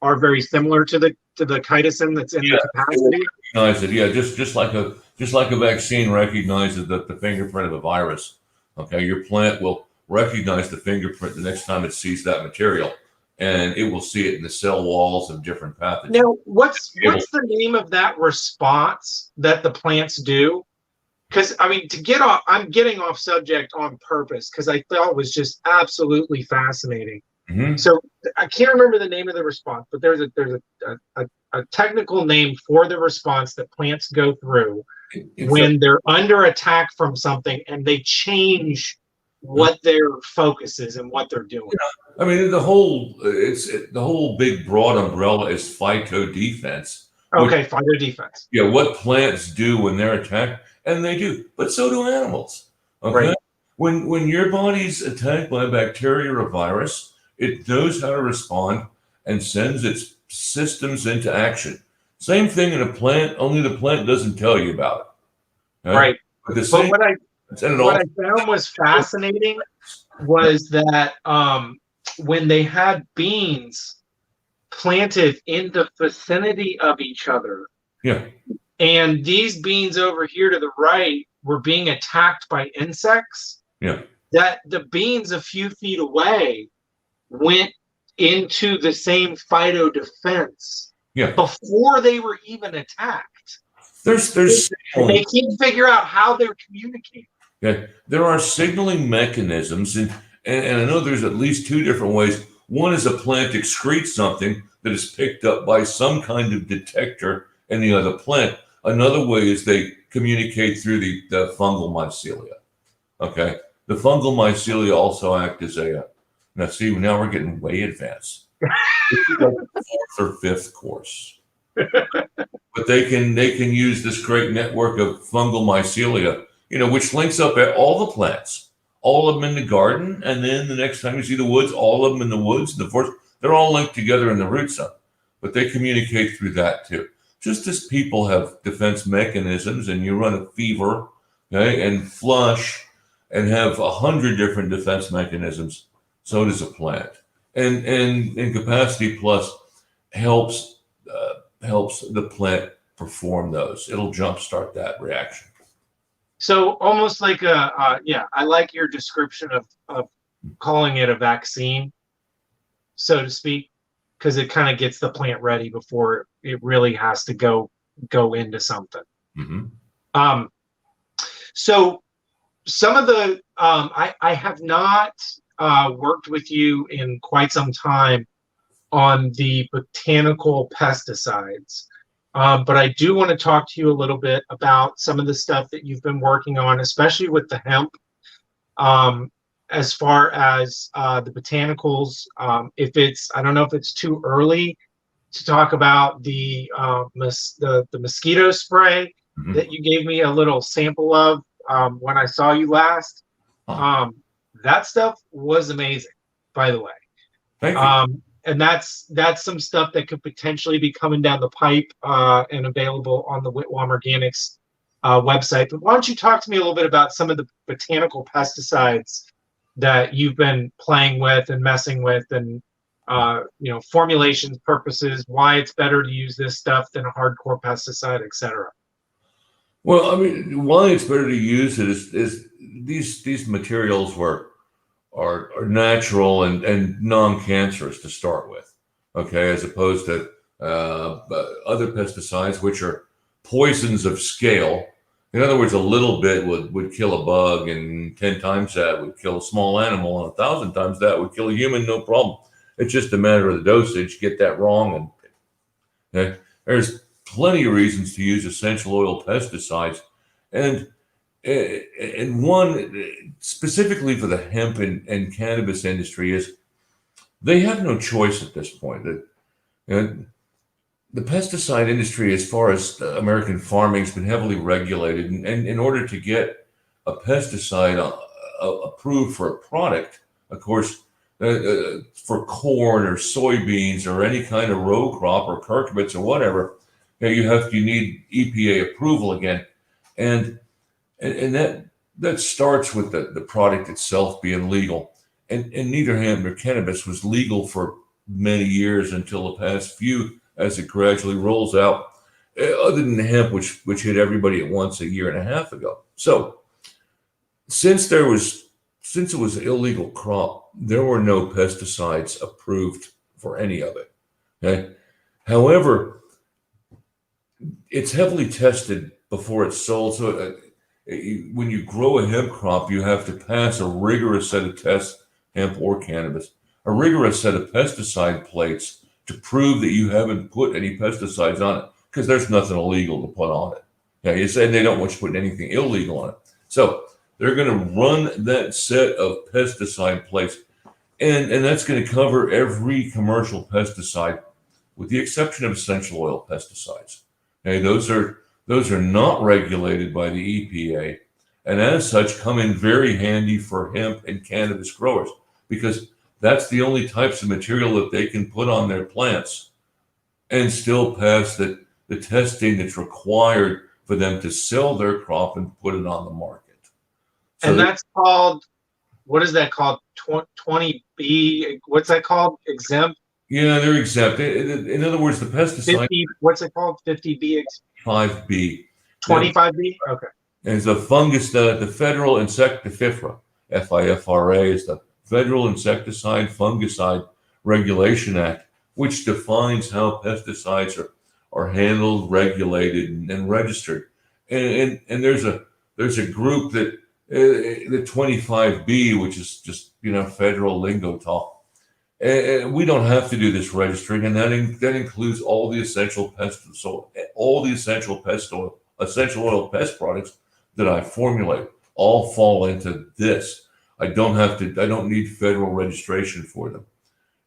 are very similar to the chitosan that's in the capacity? Recognize it, yeah, just like a vaccine recognizes the fingerprint of a virus. Okay, your plant will recognize the fingerprint the next time it sees that material, and it will see it in the cell walls of different pathogens. Now, what's the name of that response that the plants do? Because I mean, I'm getting off subject on purpose because I thought it was just absolutely fascinating. Mm-hmm. So I can't remember the name of the response, but there's a technical name for the response that plants go through when they're under attack from something, and they change what their focus is and what they're doing. I mean, the whole big broad umbrella is phytodefense. Okay, phytodefense. Yeah, what plants do when they're attacked, and they do, but so do animals. Okay, right. When your body's attacked by a bacteria or a virus, it knows how to respond and sends its systems into action. Same thing in a plant, only the plant doesn't tell you about it. Okay? Right. But what I found was fascinating was that when they had beans planted in the vicinity of each other, and these beans over here to the right were being attacked by insects, that the beans a few feet away went into the same phytodefense before they were even attacked. They can't figure out how they're communicating. Yeah, there are signaling mechanisms, and I know there's at least two different ways. One is a plant excretes something that is picked up by some kind of detector in the other plant. Another way is they communicate through the fungal mycelia. Okay, the fungal mycelia also act as a now we're getting way advanced. This is like the fourth or fifth course. But they can use this great network of fungal mycelia, which links up at all the plants, all of them in the garden, and then the next time you see the woods, all of them in the woods, the forest, they're all linked together in the root zone. But they communicate through that too. Just as people have defense mechanisms, and you run a fever, and flush, and have 100 different defense mechanisms, so does a plant. And Capacity Plus helps the plant perform those. It'll jumpstart that reaction. So almost like I like your description of calling it a vaccine, so to speak, because it kind of gets the plant ready before it really has to go into something. Mm-hmm. So some of the I have not worked with you in quite some time on the botanical pesticides. But I do want to talk to you a little bit about some of the stuff that you've been working on, especially with the hemp. Um, as far as the botanicals, if it's, I don't know if it's too early to talk about the mosquito spray Mhm. that you gave me a little sample of when I saw you last. Oh, Um, that stuff was amazing, by the way. thank you. And that's some stuff that could potentially be coming down the pipe and available on the Whitwam Organics website. But why don't you talk to me a little bit about some of the botanical pesticides that you've been playing with and messing with, and formulation purposes, why it's better to use this stuff than a hardcore pesticide, etc. Well, I mean, why it's better to use it is these materials are natural and non-cancerous to start with, okay, as opposed to other pesticides, which are poisons of scale. In other words, a little bit would kill a bug, and 10 times that would kill a small animal, and 1,000 times that would kill a human, no problem. It's just a matter of the dosage. Get that wrong, and okay, there's plenty of reasons to use essential oil pesticides, and and one specifically for the hemp and cannabis industry is they have no choice at this point. The pesticide industry, as far as American farming, has been heavily regulated, and in order to get a pesticide approved for a product, of course, for corn or soybeans or any kind of row crop or curcumits or whatever, you need EPA approval again, and that starts with the product itself being legal, and neither hemp nor cannabis was legal for many years until the past few, as it gradually rolls out. Other than hemp, which hit everybody at once a year and a half ago. So since it was an illegal crop, there were no pesticides approved for any of it. Okay. However, it's heavily tested before it's sold. So when you grow a hemp crop, you have to pass a rigorous set of tests, hemp or cannabis, a rigorous set of pesticide plates to prove that you haven't put any pesticides on it, because there's nothing illegal to put on it. Yeah, you said they don't want you putting anything illegal on it. So they're going to run that set of pesticide plates, and that's going to cover every commercial pesticide, with the exception of essential oil pesticides. Okay, those are not regulated by the EPA, and as such come in very handy for hemp and cannabis growers, because that's the only types of material that they can put on their plants and still pass the testing that's required for them to sell their crop and put it on the market. So And that's called, what is that called? 20B? What's that called? Exempt? yeah, they're exempt. In other words, the pesticide 50, what's it called? 50B? 5B. 25B? Okay. Is a fungus, the Federal Insectifera, FIFRA, is the Federal Insecticide Fungicide Regulation Act, which defines how pesticides are handled, regulated, and registered. And there's a group that the 25B, which is just federal lingo talk. We don't have to do this registering, and that includes all the essential essential oil pest products that I formulate all fall into this. I don't need federal registration for them.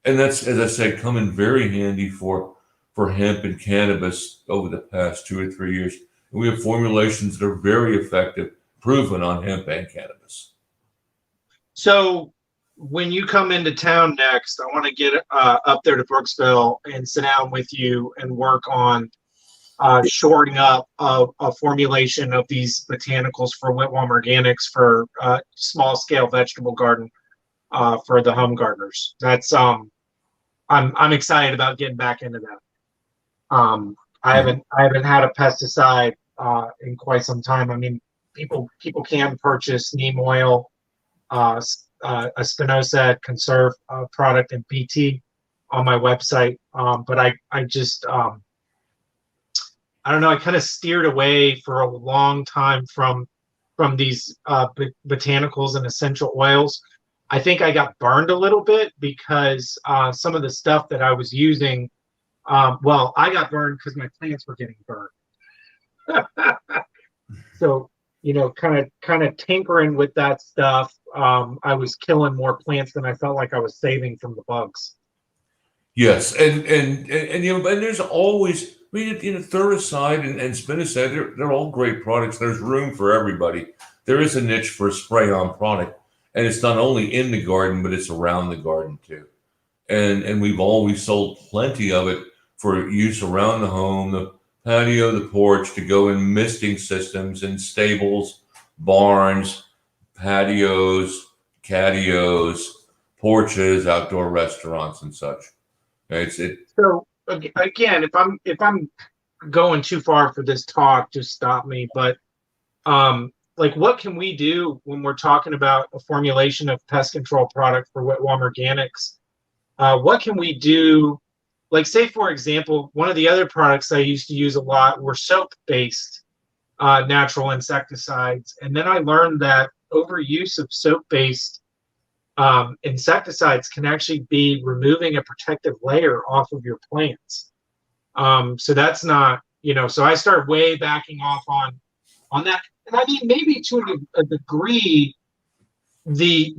And that's, as I said, come in very handy for hemp and cannabis over the past 2 or 3 years. And we have formulations that are very effective, proven on hemp and cannabis. So when you come into town next, I want to get up there to Brooksville and sit down with you and work on shoring up a formulation of these botanicals for Whitwam Organics for small scale vegetable garden for the home gardeners. That's I'm excited about getting back into that. I haven't had a pesticide in quite some time. I mean, people can purchase neem oil, a spinosad conserve product, and BT on my website, but I just I don't know. I kind of steered away for a long time from these botanicals and essential oils. I think I got burned a little bit because some of the stuff that I was using Well, I got burned because my plants were getting burned. So, kind of tinkering with that stuff, I was killing more plants than I felt like I was saving from the bugs. Yes, and and there's always, I mean, Thuricide and Spinosad, they're all great products. There's room for everybody. There is a niche for a spray-on product, and it's not only in the garden, but it's around the garden too. And we've always sold plenty of it for use around the home, the patio, the porch, to go in misting systems in stables, barns, patios, catios, porches, outdoor restaurants, and such. So again, if I'm going too far for this talk, just stop me. But like, what can we do when we're talking about a formulation of pest control product for Whitwam Organics? What can we do? Like, say, for example, one of the other products I used to use a lot were soap-based natural insecticides. And then I learned that overuse of soap-based insecticides can actually be removing a protective layer off of your plants. So that's not, so I started way backing off on that. And I mean, maybe to a degree, the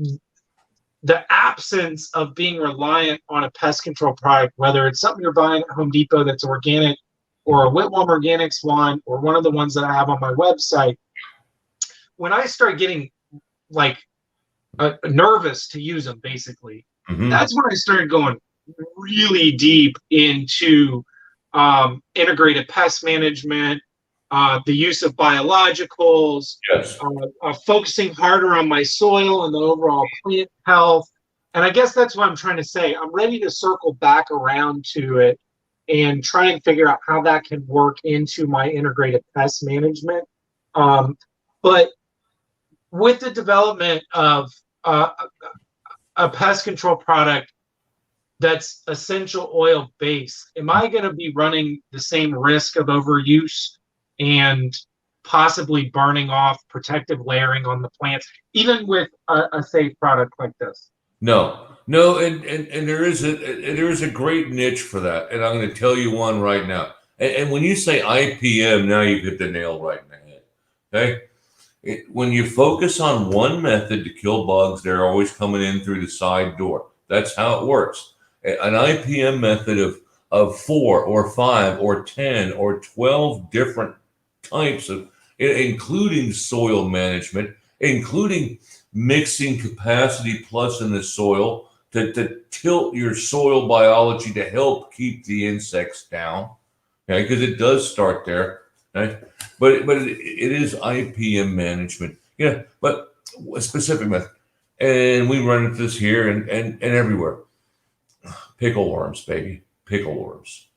absence of being reliant on a pest control product, whether it's something you're buying at Home Depot that's organic, or a Whitwam Organics one, or one of the ones that I have on my website, when I start getting like nervous to use them, basically, that's when I started going really deep into integrated pest management, the use of biologicals, Yes. Focusing harder on my soil and the overall plant health. And I guess that's what I'm trying to say. I'm ready to circle back around to it and try and figure out how that can work into my integrated pest management. But with the development of a pest control product that's essential oil based, am I going to be running the same risk of overuse and possibly burning off protective layering on the plants, even with a safe product like this? No, and there is a great niche for that, and I'm going to tell you one right now. And when you say IPM, now you've hit the nail right in the head. Okay, when you focus on one method to kill bugs, they're always coming in through the side door. That's how it works. An IPM method of 4 or 5 or 10 or 12 different types of, including soil management, including mixing capacity plus in the soil to tilt your soil biology to help keep the insects down. Okay, because it does start there. Right? But it is IPM management. Yeah, but a specific method. And we run into this here and everywhere. Pickle worms, baby. Pickle worms.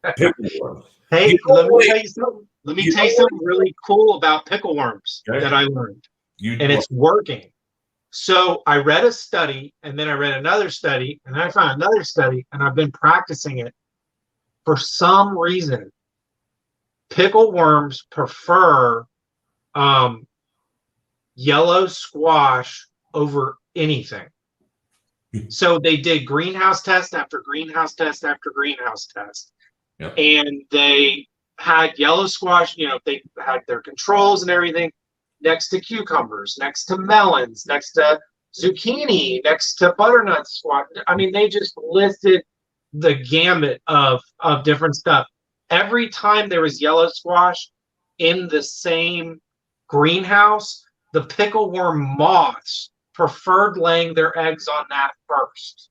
Pickle worms. Hey, let me tell you something. Let me tell you something really cool about pickle worms that I learned. And it's working. So I read a study, and then I read another study, and then I found another study, and I've been practicing it. For some reason, pickle worms prefer yellow squash over anything. So they did greenhouse test after greenhouse test after greenhouse test. Yep. And they had yellow squash, they had their controls and everything next to cucumbers, next to melons, next to zucchini, next to butternut squash. I mean, they just listed the gamut of different stuff. Every time there was yellow squash in the same greenhouse, the pickle worm moths preferred laying their eggs on that first.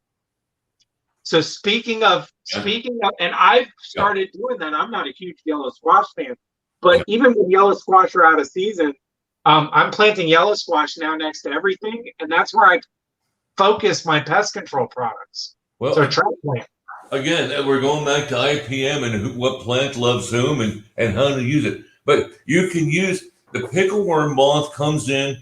So speaking of, and I've started doing that. I'm not a huge yellow squash fan, but even when yellow squash are out of season, I'm planting yellow squash now next to everything, and that's where I focus my pest control products. Well, so try to plant. Again, we're going back to IPM and what plant loves whom and how to use it. But you can use the pickle worm moth comes in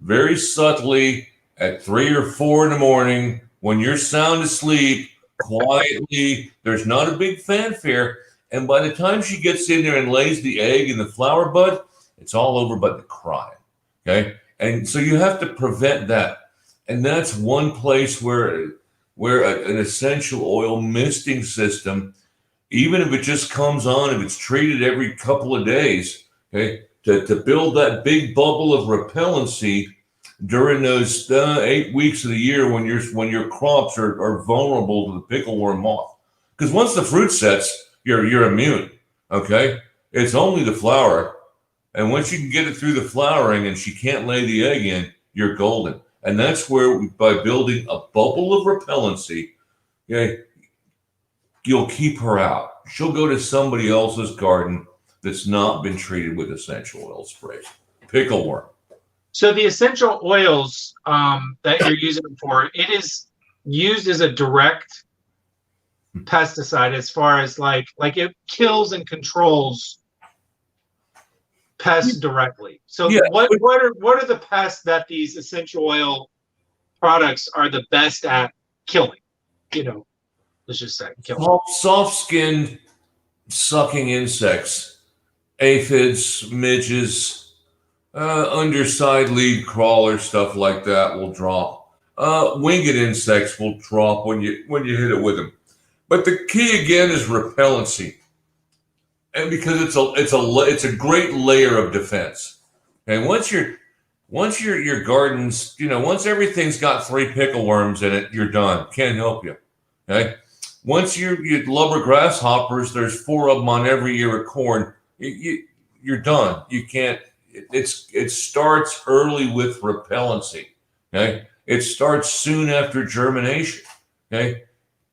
very subtly at 3 or 4 in the morning when you're sound asleep, quietly. There's not a big fanfare. And by the time she gets in there and lays the egg in the flower bud, it's all over but the crying. Okay. And so you have to prevent that. And that's one place where where an essential oil misting system, even if it just comes on, if it's treated every couple of days, okay, to build that big bubble of repellency during those 8 weeks of the year when your crops are vulnerable to the pickleworm moth. Because once the fruit sets, you're immune. Okay, it's only the flower, and once you can get it through the flowering and she can't lay the egg in, you're golden. And that's where, by building a bubble of repellency, okay, you'll keep her out. She'll go to somebody else's garden that's not been treated with essential oil sprays. Pickleworm. So the essential oils that you're using them for, it is used as a direct pesticide, as far as like it kills and controls pests directly. So Yeah. what are the pests that these essential oil products are the best at killing? You know, let's just say killing. Soft-skinned sucking insects, aphids, midges, underside leaf crawler, stuff like that will drop. Winged insects will drop when you hit it with them. But the key again is repellency, and because it's a great layer of defense. And once your garden's, once everything's got 3 pickleworms in it, you're done. Can't help you. Okay. Once you lubber grasshoppers, there's 4 of them on every ear of corn. You're done. You can't. It starts early with repellency. Okay. It starts soon after germination. Okay.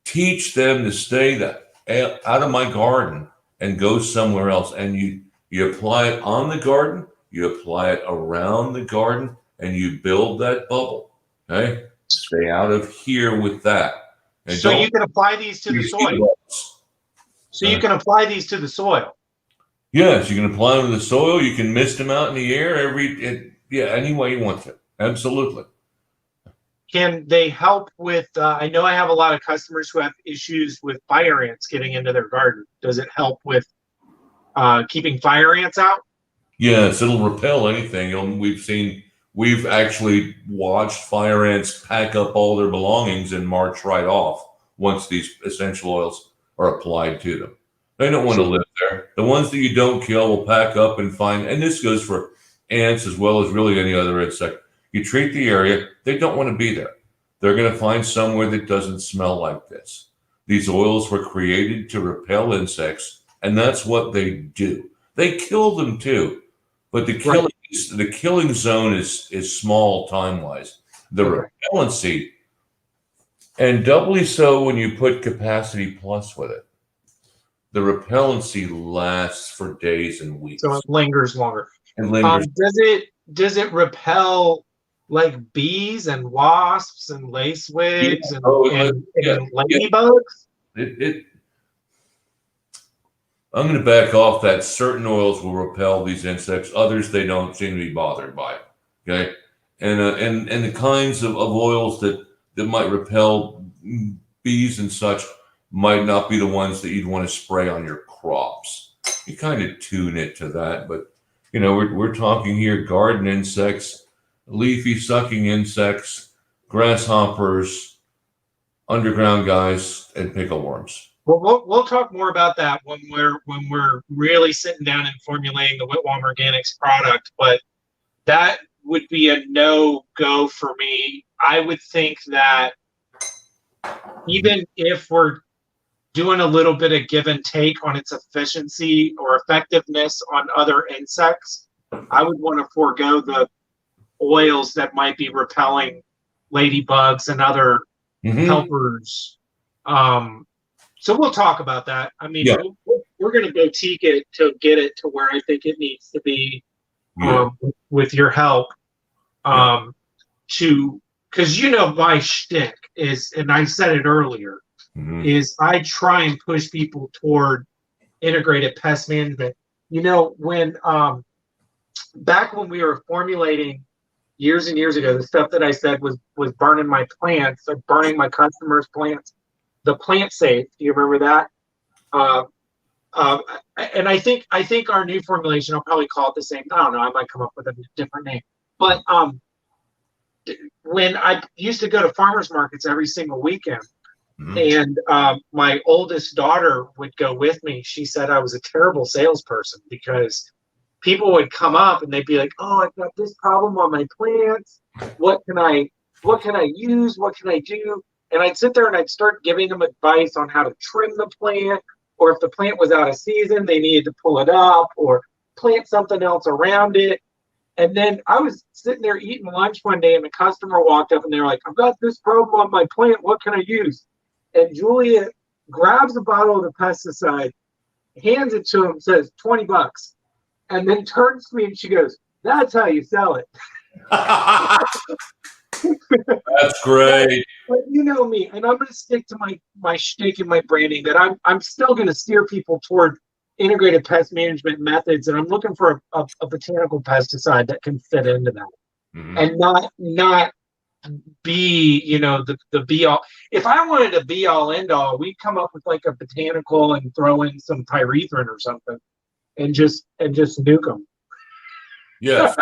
Teach them to stay out of my garden and go somewhere else. And you apply it on the garden, you apply it around the garden, and you build that bubble. Okay? Stay out of here with that. And so you can apply these to the soil. So you can apply these to the soil. Yes, you can apply them to the soil. You can mist them out in the air any way you want to. Absolutely. Can they help with, I know I have a lot of customers who have issues with fire ants getting into their garden. Does it help with keeping fire ants out? Yes, it'll repel anything. We've actually watched fire ants pack up all their belongings and march right off once these essential oils are applied to them. They don't want to live there. The ones that you don't kill will pack up and find, and this goes for ants as well as really any other insect. You treat the area, they don't want to be there. They're going to find somewhere that doesn't smell like this. These oils were created to repel insects, and that's what they do. They kill them too, but the killing zone is small time-wise. The repellency, and doubly so when you put capacity plus with it, the repellency lasts for days and weeks. So it lingers longer. And lingers. Does it repel like bees and wasps and lacewings and ladybugs? I'm going to back off that certain oils will repel these insects. Others, they don't seem to be bothered by it. Okay. And the kinds of oils that might repel bees and such might not be the ones that you'd want to spray on your crops. You kind of tune it to that, but we're talking here garden insects, leafy sucking insects, grasshoppers, underground guys, and pickleworms. Well, we'll talk more about that when we're really sitting down and formulating the Whitwam Organics product. But that would be a no-go for me. I would think that even if we're doing a little bit of give and take on its efficiency or effectiveness on other insects, I would want to forego the oils that might be repelling ladybugs and other helpers. So we'll talk about that. I mean, we're going to boutique it to get it to where I think it needs to be with your help. Because my shtick is, and I said it earlier, is I try and push people toward integrated pest management. When back when we were formulating years and years ago, the stuff that I said was burning my plants or burning my customers' plants. The plant safe. Do you remember that? And I think our new formulation, I'll probably call it the same. I don't know. I might come up with a different name. But when I used to go to farmers markets every single weekend, And my oldest daughter would go with me. She said I was a terrible salesperson because people would come up and they'd be like, "Oh, I've got this problem on my plants. What can I use? What can I do?" And I'd sit there and I'd start giving them advice on how to trim the plant, or if the plant was out of season, they needed to pull it up or plant something else around it. And then I was sitting there eating lunch one day and the customer walked up and they're like, "I've got this problem on my plant. What can I use?" And Julia grabs a bottle of the pesticide, hands it to him, says, $20, and then turns to me and she goes, "That's how you sell it." That's great. But you know me, and I'm going to stick to my shtick and my branding that I'm still going to steer people toward integrated pest management methods, and I'm looking for a botanical pesticide that can fit into that, and not be, the be all. If I wanted a be all end all, we'd come up with like a botanical and throw in some pyrethrin or something, and just nuke them. Yes.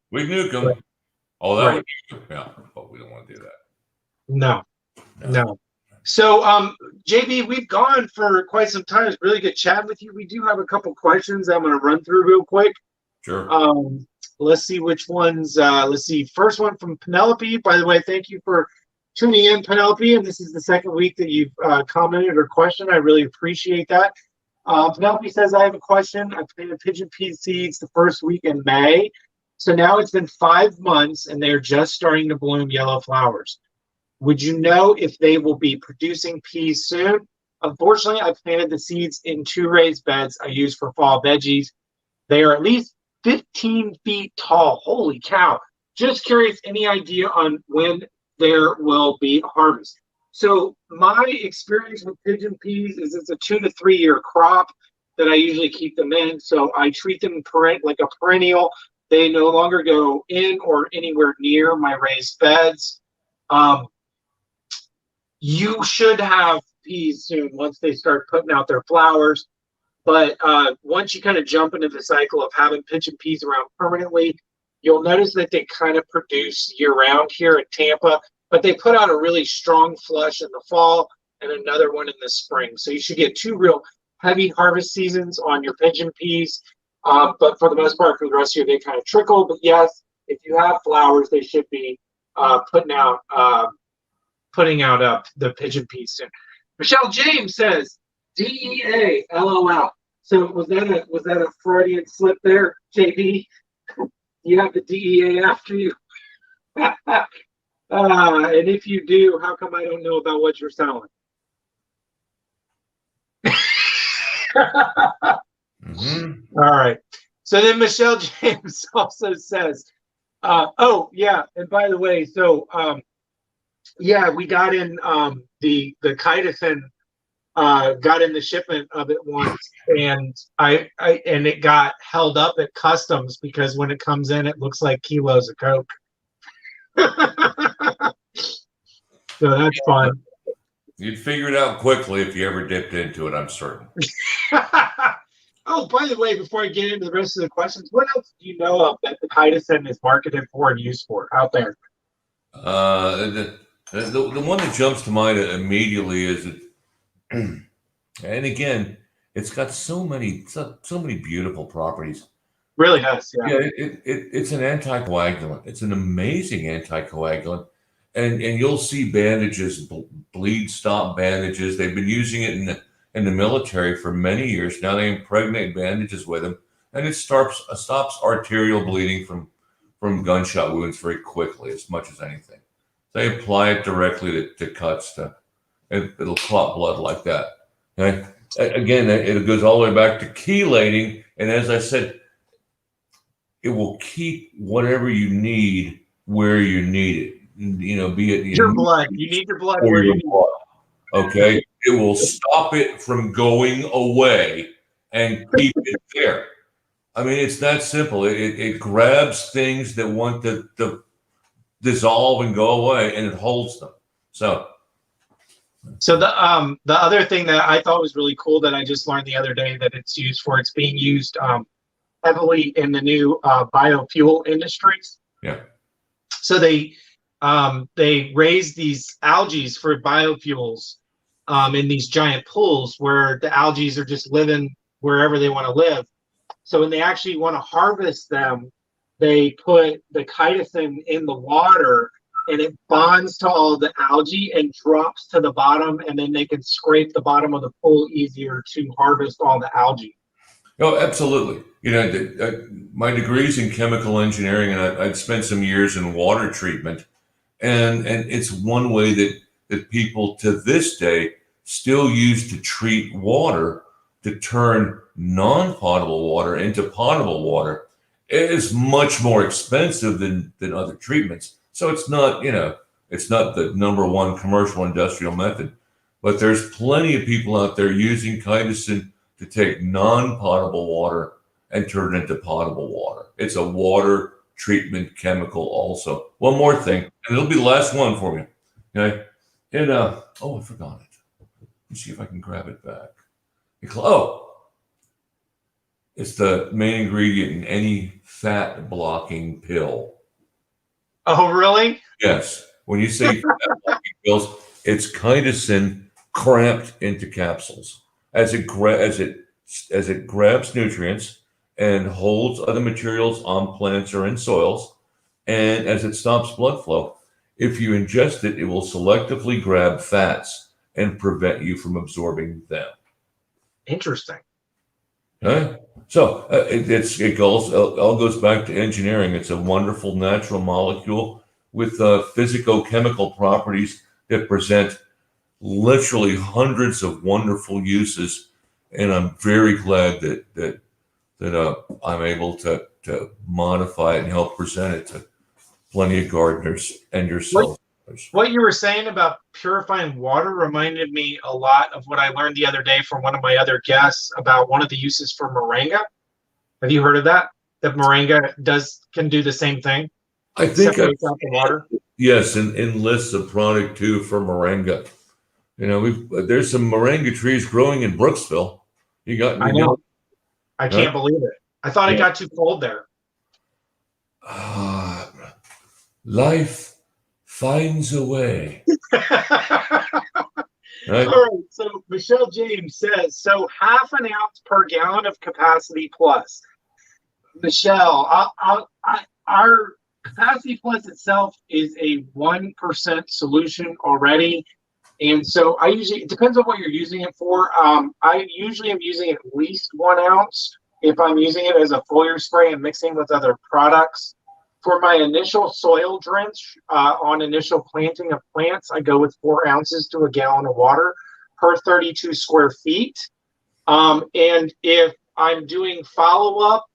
We nuke them. Oh, that would be, yeah, but we don't want to do that. No. So, JB, we've gone for quite some time. It's really good chatting with you. We do have a couple questions I'm going to run through real quick. Sure. Let's see which ones. Let's see. First one from Penelope. By the way, thank you for tuning in, Penelope. And this is the second week that you've commented or questioned. I really appreciate that. Penelope says, "I have a question. I planted pigeon pea seeds the first week in May. So now it's been 5 months and they're just starting to bloom yellow flowers. Would you know if they will be producing peas soon? Unfortunately, I planted the seeds in 2 raised beds I use for fall veggies. They are at least 15 feet tall. Holy cow. Just curious, any idea on when there will be a harvest?" So my experience with pigeon peas is it's a 2 to 3 year crop that I usually keep them in. So I treat them like a perennial. They no longer go in or anywhere near my raised beds. You should have peas soon once they start putting out their flowers. But once you kind of jump into the cycle of having pigeon peas around permanently, you'll notice that they kind of produce year-round here in Tampa. But they put out a really strong flush in the fall and another one in the spring. So you should get 2 real heavy harvest seasons on your pigeon peas. But for the most part, for the rest of the year, they kind of trickle. But yes, if you have flowers, they should be putting out the pigeon peas soon. Michelle James says, "DEA, LOL." So was that a Freudian slip there, JB? You have the DEA after you. And if you do, how come I don't know about what you're selling? All right. So then Michelle James also says, "Oh yeah, and by the way, so yeah, we got in the chitosan got in the shipment of it once, and and it got held up at customs because when it comes in, it looks like kilos of coke." So that's fun. You'd figure it out quickly if you ever dipped into it, I'm certain. Oh, by the way, before I get into the rest of the questions, what else do you know of that the chitosan is marketed for and used for out there? The one that jumps to mind immediately is it, and again, it's got so many beautiful properties. Really does, yeah. Yeah, it's an anticoagulant. It's an amazing anticoagulant, and you'll see bandages, bleed stop bandages. They've been using it in the military for many years now. They impregnate bandages with them, and it stops arterial bleeding from gunshot wounds very quickly, as much as anything. They apply it directly to cuts. It'll clot blood like that. Okay? Again, it goes all the way back to chelating, and as I said, it will keep whatever you need where you need it. Be it your blood. You need your blood where you need it. Okay, it will stop it from going away and keep it there. I mean, it's that simple. It grabs things that want to dissolve and go away, and it holds them. So the other thing that I thought was really cool that I just learned the other day that it's used for, it's being used heavily in the new biofuel industries. yeah. So they they raise these algae for biofuels in these giant pools where the algae are just living wherever they want to live. So when they actually want to harvest them, they put the chitosan in the water and it bonds to all the algae and drops to the bottom, and then they can scrape the bottom of the pool easier to harvest all the algae. Oh, absolutely. My degree's in chemical engineering, and I'd spent some years in water treatment, and it's one way that people to this day still use to treat water to turn non-potable water into potable water. It is much more expensive than other treatments. So it's not, it's not the number one commercial industrial method, but there's plenty of people out there using chitosan to take non-potable water and turn it into potable water. It's a water treatment chemical also. One more thing, and it'll be the last one for me. Okay. I forgot it. Let me see if I can grab it back. It's the main ingredient in any fat blocking pill. Oh, really? Yes. When you say fat blocking pills, it's chitosan cramped into capsules. As it grabs nutrients and holds other materials on plants or in soils, and as it stops blood flow, if you ingest it, it will selectively grab fats and prevent you from absorbing them. Interesting. Okay? So it all goes back to engineering. It's a wonderful natural molecule with physicochemical properties that present literally hundreds of wonderful uses, and I'm very glad that I'm able to modify it and help present it to plenty of gardeners and yourself. What you were saying about purifying water reminded me a lot of what I learned the other day from one of my other guests about one of the uses for moringa. Have you heard of that? That moringa can do the same thing? I think separates out the water. Yes, in lists of product too for moringa. There's some moringa trees growing in Brooksville. I know. I can't believe it. I thought it got too cold there. Life finds a way. Right? All right. So Michelle James says, so half an ounce per gallon of capacity plus. Michelle, our capacity plus itself is a 1% solution already. And so it depends on what you're using it for. I usually am using at least 1 ounce if I'm using it as a foliar spray and mixing with other products. For my initial soil drench on initial planting of plants, I go with 4 ounces to a gallon of water per 32 square feet. And if I'm doing follow-up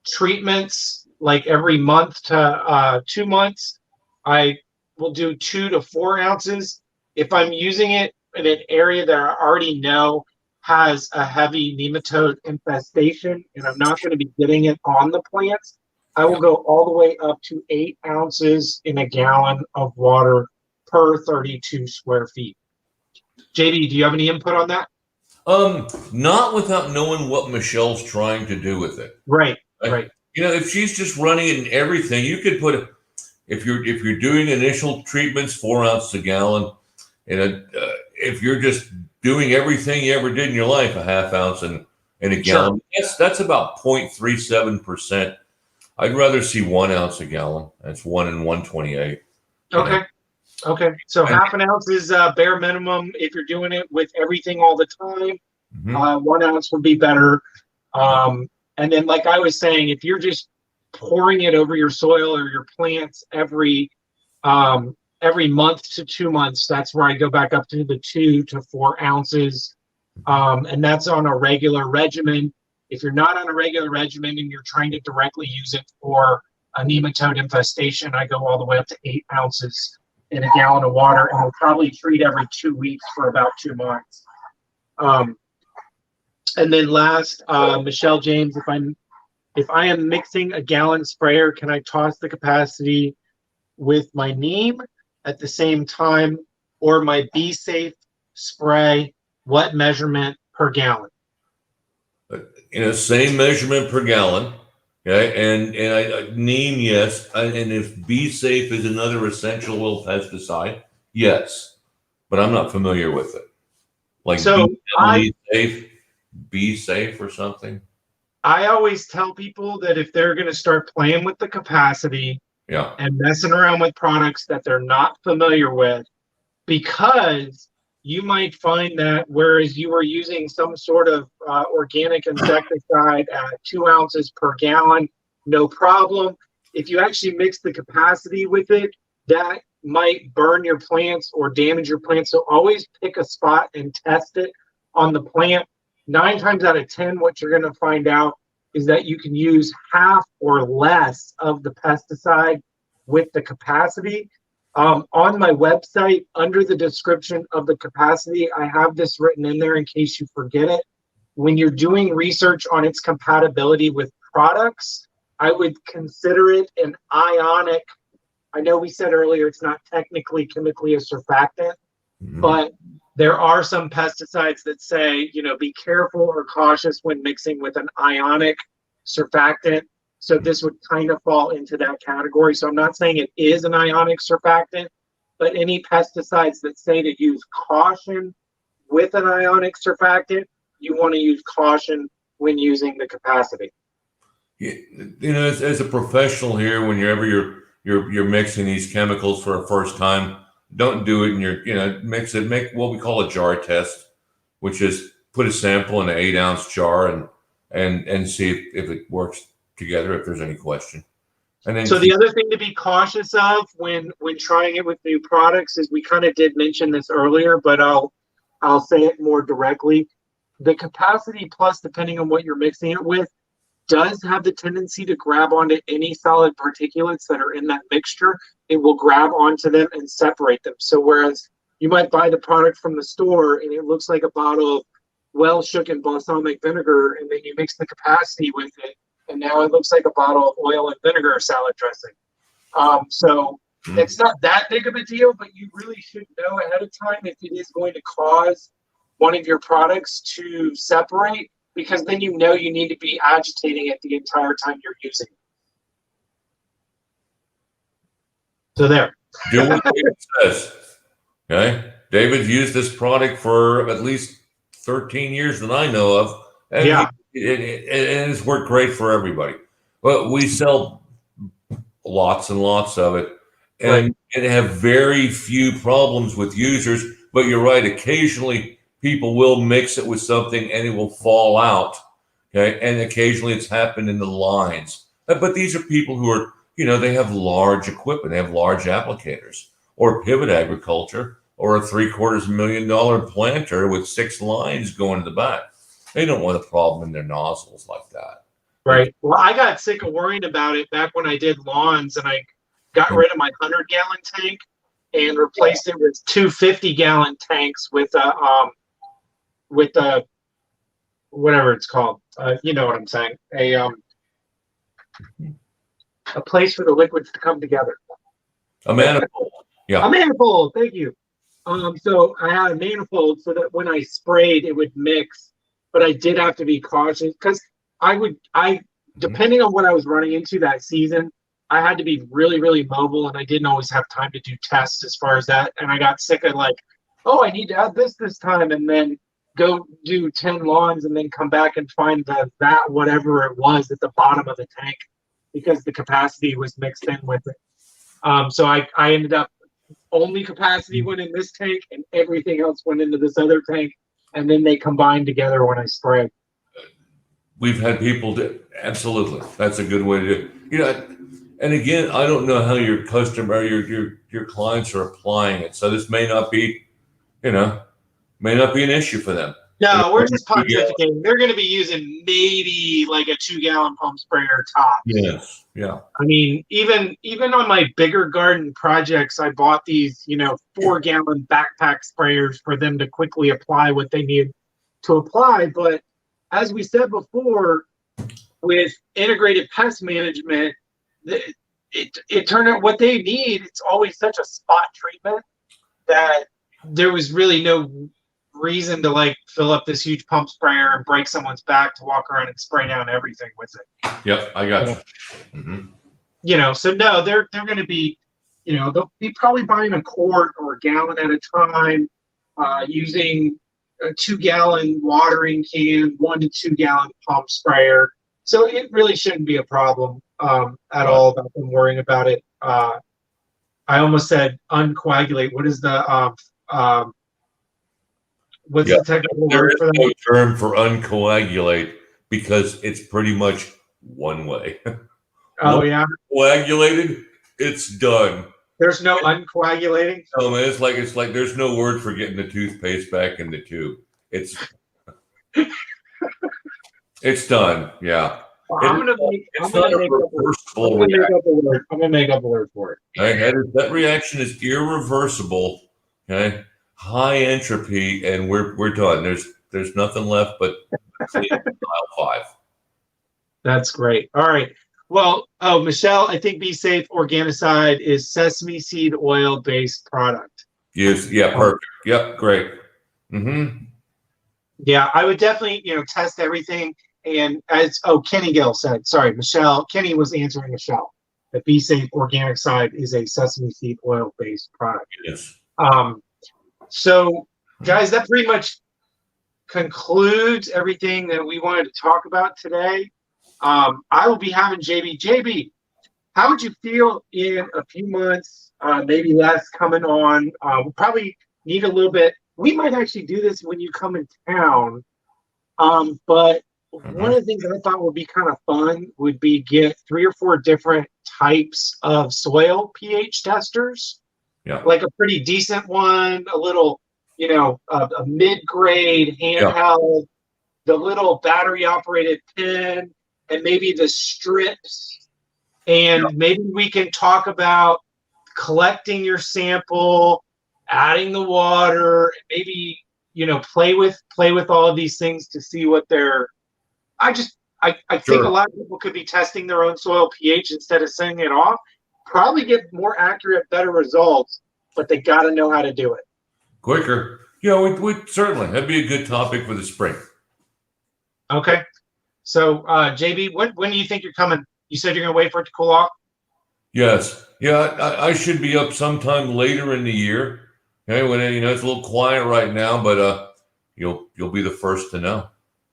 treatments like every month to 2 months, I will do 2 to 4 ounces. If I'm using it in an area that I already know has a heavy nematode infestation and I'm not going to be getting it on the plants, I will go all the way up to 8 ounces in a gallon of water per 32 square feet. JD, do you have any input on that? Not without knowing what Michelle's trying to do with it. Right. If she's just running it in everything, you could put if you're doing initial treatments, 4 ounces a gallon, and if you're just doing everything you ever did in your life, a half ounce in a gallon. Sure. That's about 0.37%. I'd rather see 1 ounce a gallon. That's 1 in 128. Okay. So half an ounce is bare minimum if you're doing it with everything all the time. Mm-hmm. 1 ounce would be better. And then, like I was saying, if you're just pouring it over your soil or your plants every month to 2 months, that's where I go back up to the 2 to 4 ounces. And that's on a regular regimen. If you're not on a regular regimen and you're trying to directly use it for a nematode infestation, I go all the way up to 8 ounces in a gallon of water, and I'll probably treat every 2 weeks for about 2 months. And then last, Michelle James, if I am mixing a gallon sprayer, can I toss the capacity with my neem at the same time, or my Be Safe spray? What measurement per gallon? Same measurement per gallon. Okay, and neem, yes, and if Be Safe is another essential oil pesticide, yes, but I'm not familiar with it. Like So Be Safe, Be Safe or something. I always tell people that if they're going to start playing with the capacity Yeah. and messing around with products that they're not familiar with, because you might find that whereas you were using some sort of organic insecticide at 2 ounces per gallon, no problem. If you actually mix the capacity with it, that might burn your plants or damage your plants. So always pick a spot and test it on the plant. 9 times out of 10, what you're going to find out is that you can use half or less of the pesticide with the capacity. On my website, under the description of the capacity, I have this written in there in case you forget it. When you're doing research on its compatibility with products, I would consider it an ionic. I know we said earlier it's not technically chemically a surfactant, but there are some pesticides that say, be careful or cautious when mixing with an ionic surfactant. So this would kind of fall into that category. So I'm not saying it is an ionic surfactant, but any pesticides that say to use caution with an ionic surfactant, you want to use caution when using the capacity. As a professional here, whenever you're mixing these chemicals for a first time, don't do it in your, mix it, make what we call a jar test, which is put a sample in an 8-ounce jar and see if it works together, if there's any question. And then so the other thing to be cautious of when trying it with new products is, we kind of did mention this earlier, but I'll say it more directly. The capacity plus, depending on what you're mixing it with, does have the tendency to grab onto any solid particulates that are in that mixture. It will grab onto them and separate them. So whereas you might buy the product from the store and it looks like a bottle of well-shooken balsamic vinegar, and then you mix the capacity with it, and now it looks like a bottle of oil and vinegar salad dressing. So it's not that big of a deal, but you really should know ahead of time if it is going to cause one of your products to separate, because then you need to be agitating it the entire time you're using it. So there. Do what David says. Okay. David's used this product for at least 13 years that I know of. And yeah. And it's worked great for everybody. But we sell lots and lots of it, and have very few problems with users. But you're right, occasionally people will mix it with something and it will fall out. Okay. And occasionally it's happened in the lines. But these are people who are, they have large equipment, they have large applicators, or pivot agriculture, or a $750,000 planter with 6 lines going to the back. They don't want a problem in their nozzles like that. Right. Well, I got sick of worrying about it back when I did lawns, and I got rid of my 100-gallon tank and replaced it with 2 50-gallon tanks with a whatever it's called. You know what I'm saying? A place for the liquids to come together. A manifold. Yeah. A manifold. Thank you. So I had a manifold so that when I sprayed, it would mix. But I did have to be cautious because depending on what I was running into that season, I had to be really, really mobile, and I didn't always have time to do tests as far as that. And I got sick of I need to add this time, and then go do 10 lawns and then come back and find that whatever it was at the bottom of the tank because the capacity was mixed in with it. So I ended up only capacity went in this tank and everything else went into this other tank. And then they combine together when I spray. We've had people do, absolutely. That's a good way to do it. And again, I don't know how your customer, your clients are applying it. So this may not be, may not be an issue for them. No, we're just pontificating. They're going to be using maybe like a 2-gallon pump sprayer top. Yes. Yeah. I mean, even on my bigger garden projects, I bought these, 4-gallon backpack sprayers for them to quickly apply what they need to apply. But as we said before, with integrated pest management, it turned out what they need. It's always such a spot treatment that there was really no reason to like fill up this huge pump sprayer and break someone's back to walk around and spray down everything with it. Yep, I got you. Mm-hmm. You know, so no, they're going to be, you know, they'll be probably buying a quart or a gallon at a time, using a 2-gallon watering can, 1 to 2 gallon pump sprayer. So it really shouldn't be a problem at all about them worrying about it. I almost said uncoagulate. What is the what's the technical there word is for that? no term for uncoagulate because it's pretty much one way. Oh yeah, coagulated, it's done. There's no uncoagulating. No, man, it's like there's no word for getting the toothpaste back in the tube. It's done. Yeah. I'm gonna make up a word for it. Right? That reaction is irreversible. Okay, high entropy, and we're done. There's nothing left but clean aisle 5. That's great. All right. Well, Michelle, I think Be Safe Organicide is sesame seed oil based product. Yes. Yeah. Perfect. Yep. Great. Mm-hmm. Yeah, I would definitely, you know, test everything. And as Kenny Gill said, sorry, Michelle. Kenny was answering Michelle. That Be Safe Organicide is a sesame seed oil based product. Yes. So, guys, that pretty much concludes everything that we wanted to talk about today. I will be having JB. JB, how would you feel in a few months, maybe less, coming on? We'll probably need a little bit. We might actually do this when you come in town. But one of the things I thought would be kind of fun would be get 3 or 4 different types of soil pH testers. Yeah. Like a pretty decent one, a little, you know, a mid-grade handheld, the little battery-operated pen, and maybe the strips. And maybe we can talk about collecting your sample, adding the water, maybe, you know, play with all of these things to see what they're. I think a lot of people could be testing their own soil pH instead of sending it off. Probably get more accurate, better results, but they got to know how to do it quicker. Yeah, we certainly, that'd be a good topic for the spring. Okay. So, JB, when do you think you're coming? You said you're going to wait for it to cool off? Yes. Yeah, I should be up sometime later in the year. Okay, when it's a little quiet right now, but you'll be the first to know.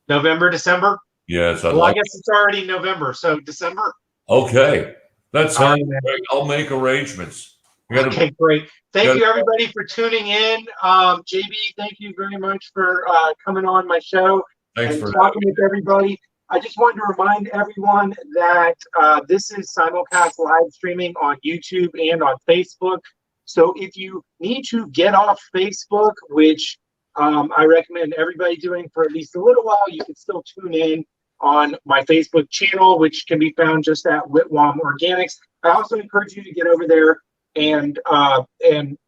November, December? Yes. I guess it's already November, so December. Okay, that sounds great. I'll make arrangements. Okay, great. Thank you, everybody, for tuning in. JB, thank you very much for coming on my show and talking with everybody. I just wanted to remind everyone that this is simulcast live streaming on YouTube and on Facebook. So if you need to get off Facebook, which I recommend everybody doing for at least a little while, you can still tune in on my Facebook channel, which can be found just at Whitwam Organics. I also encourage you to get over there and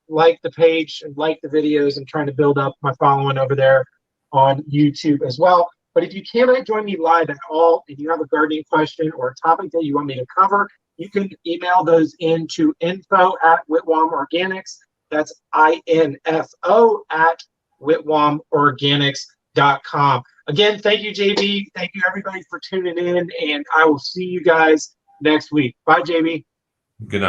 like the page and like the videos. I'm trying to build up my following over there on YouTube as well. But if you cannot join me live at all, and you have a gardening question or a topic that you want me to cover, you can email those into info@Whitwam Organics. That's info@whitwamorganics.com. Again, thank you, JB. Thank you, everybody, for tuning in, and I will see you guys next week. Bye, JB. Good night.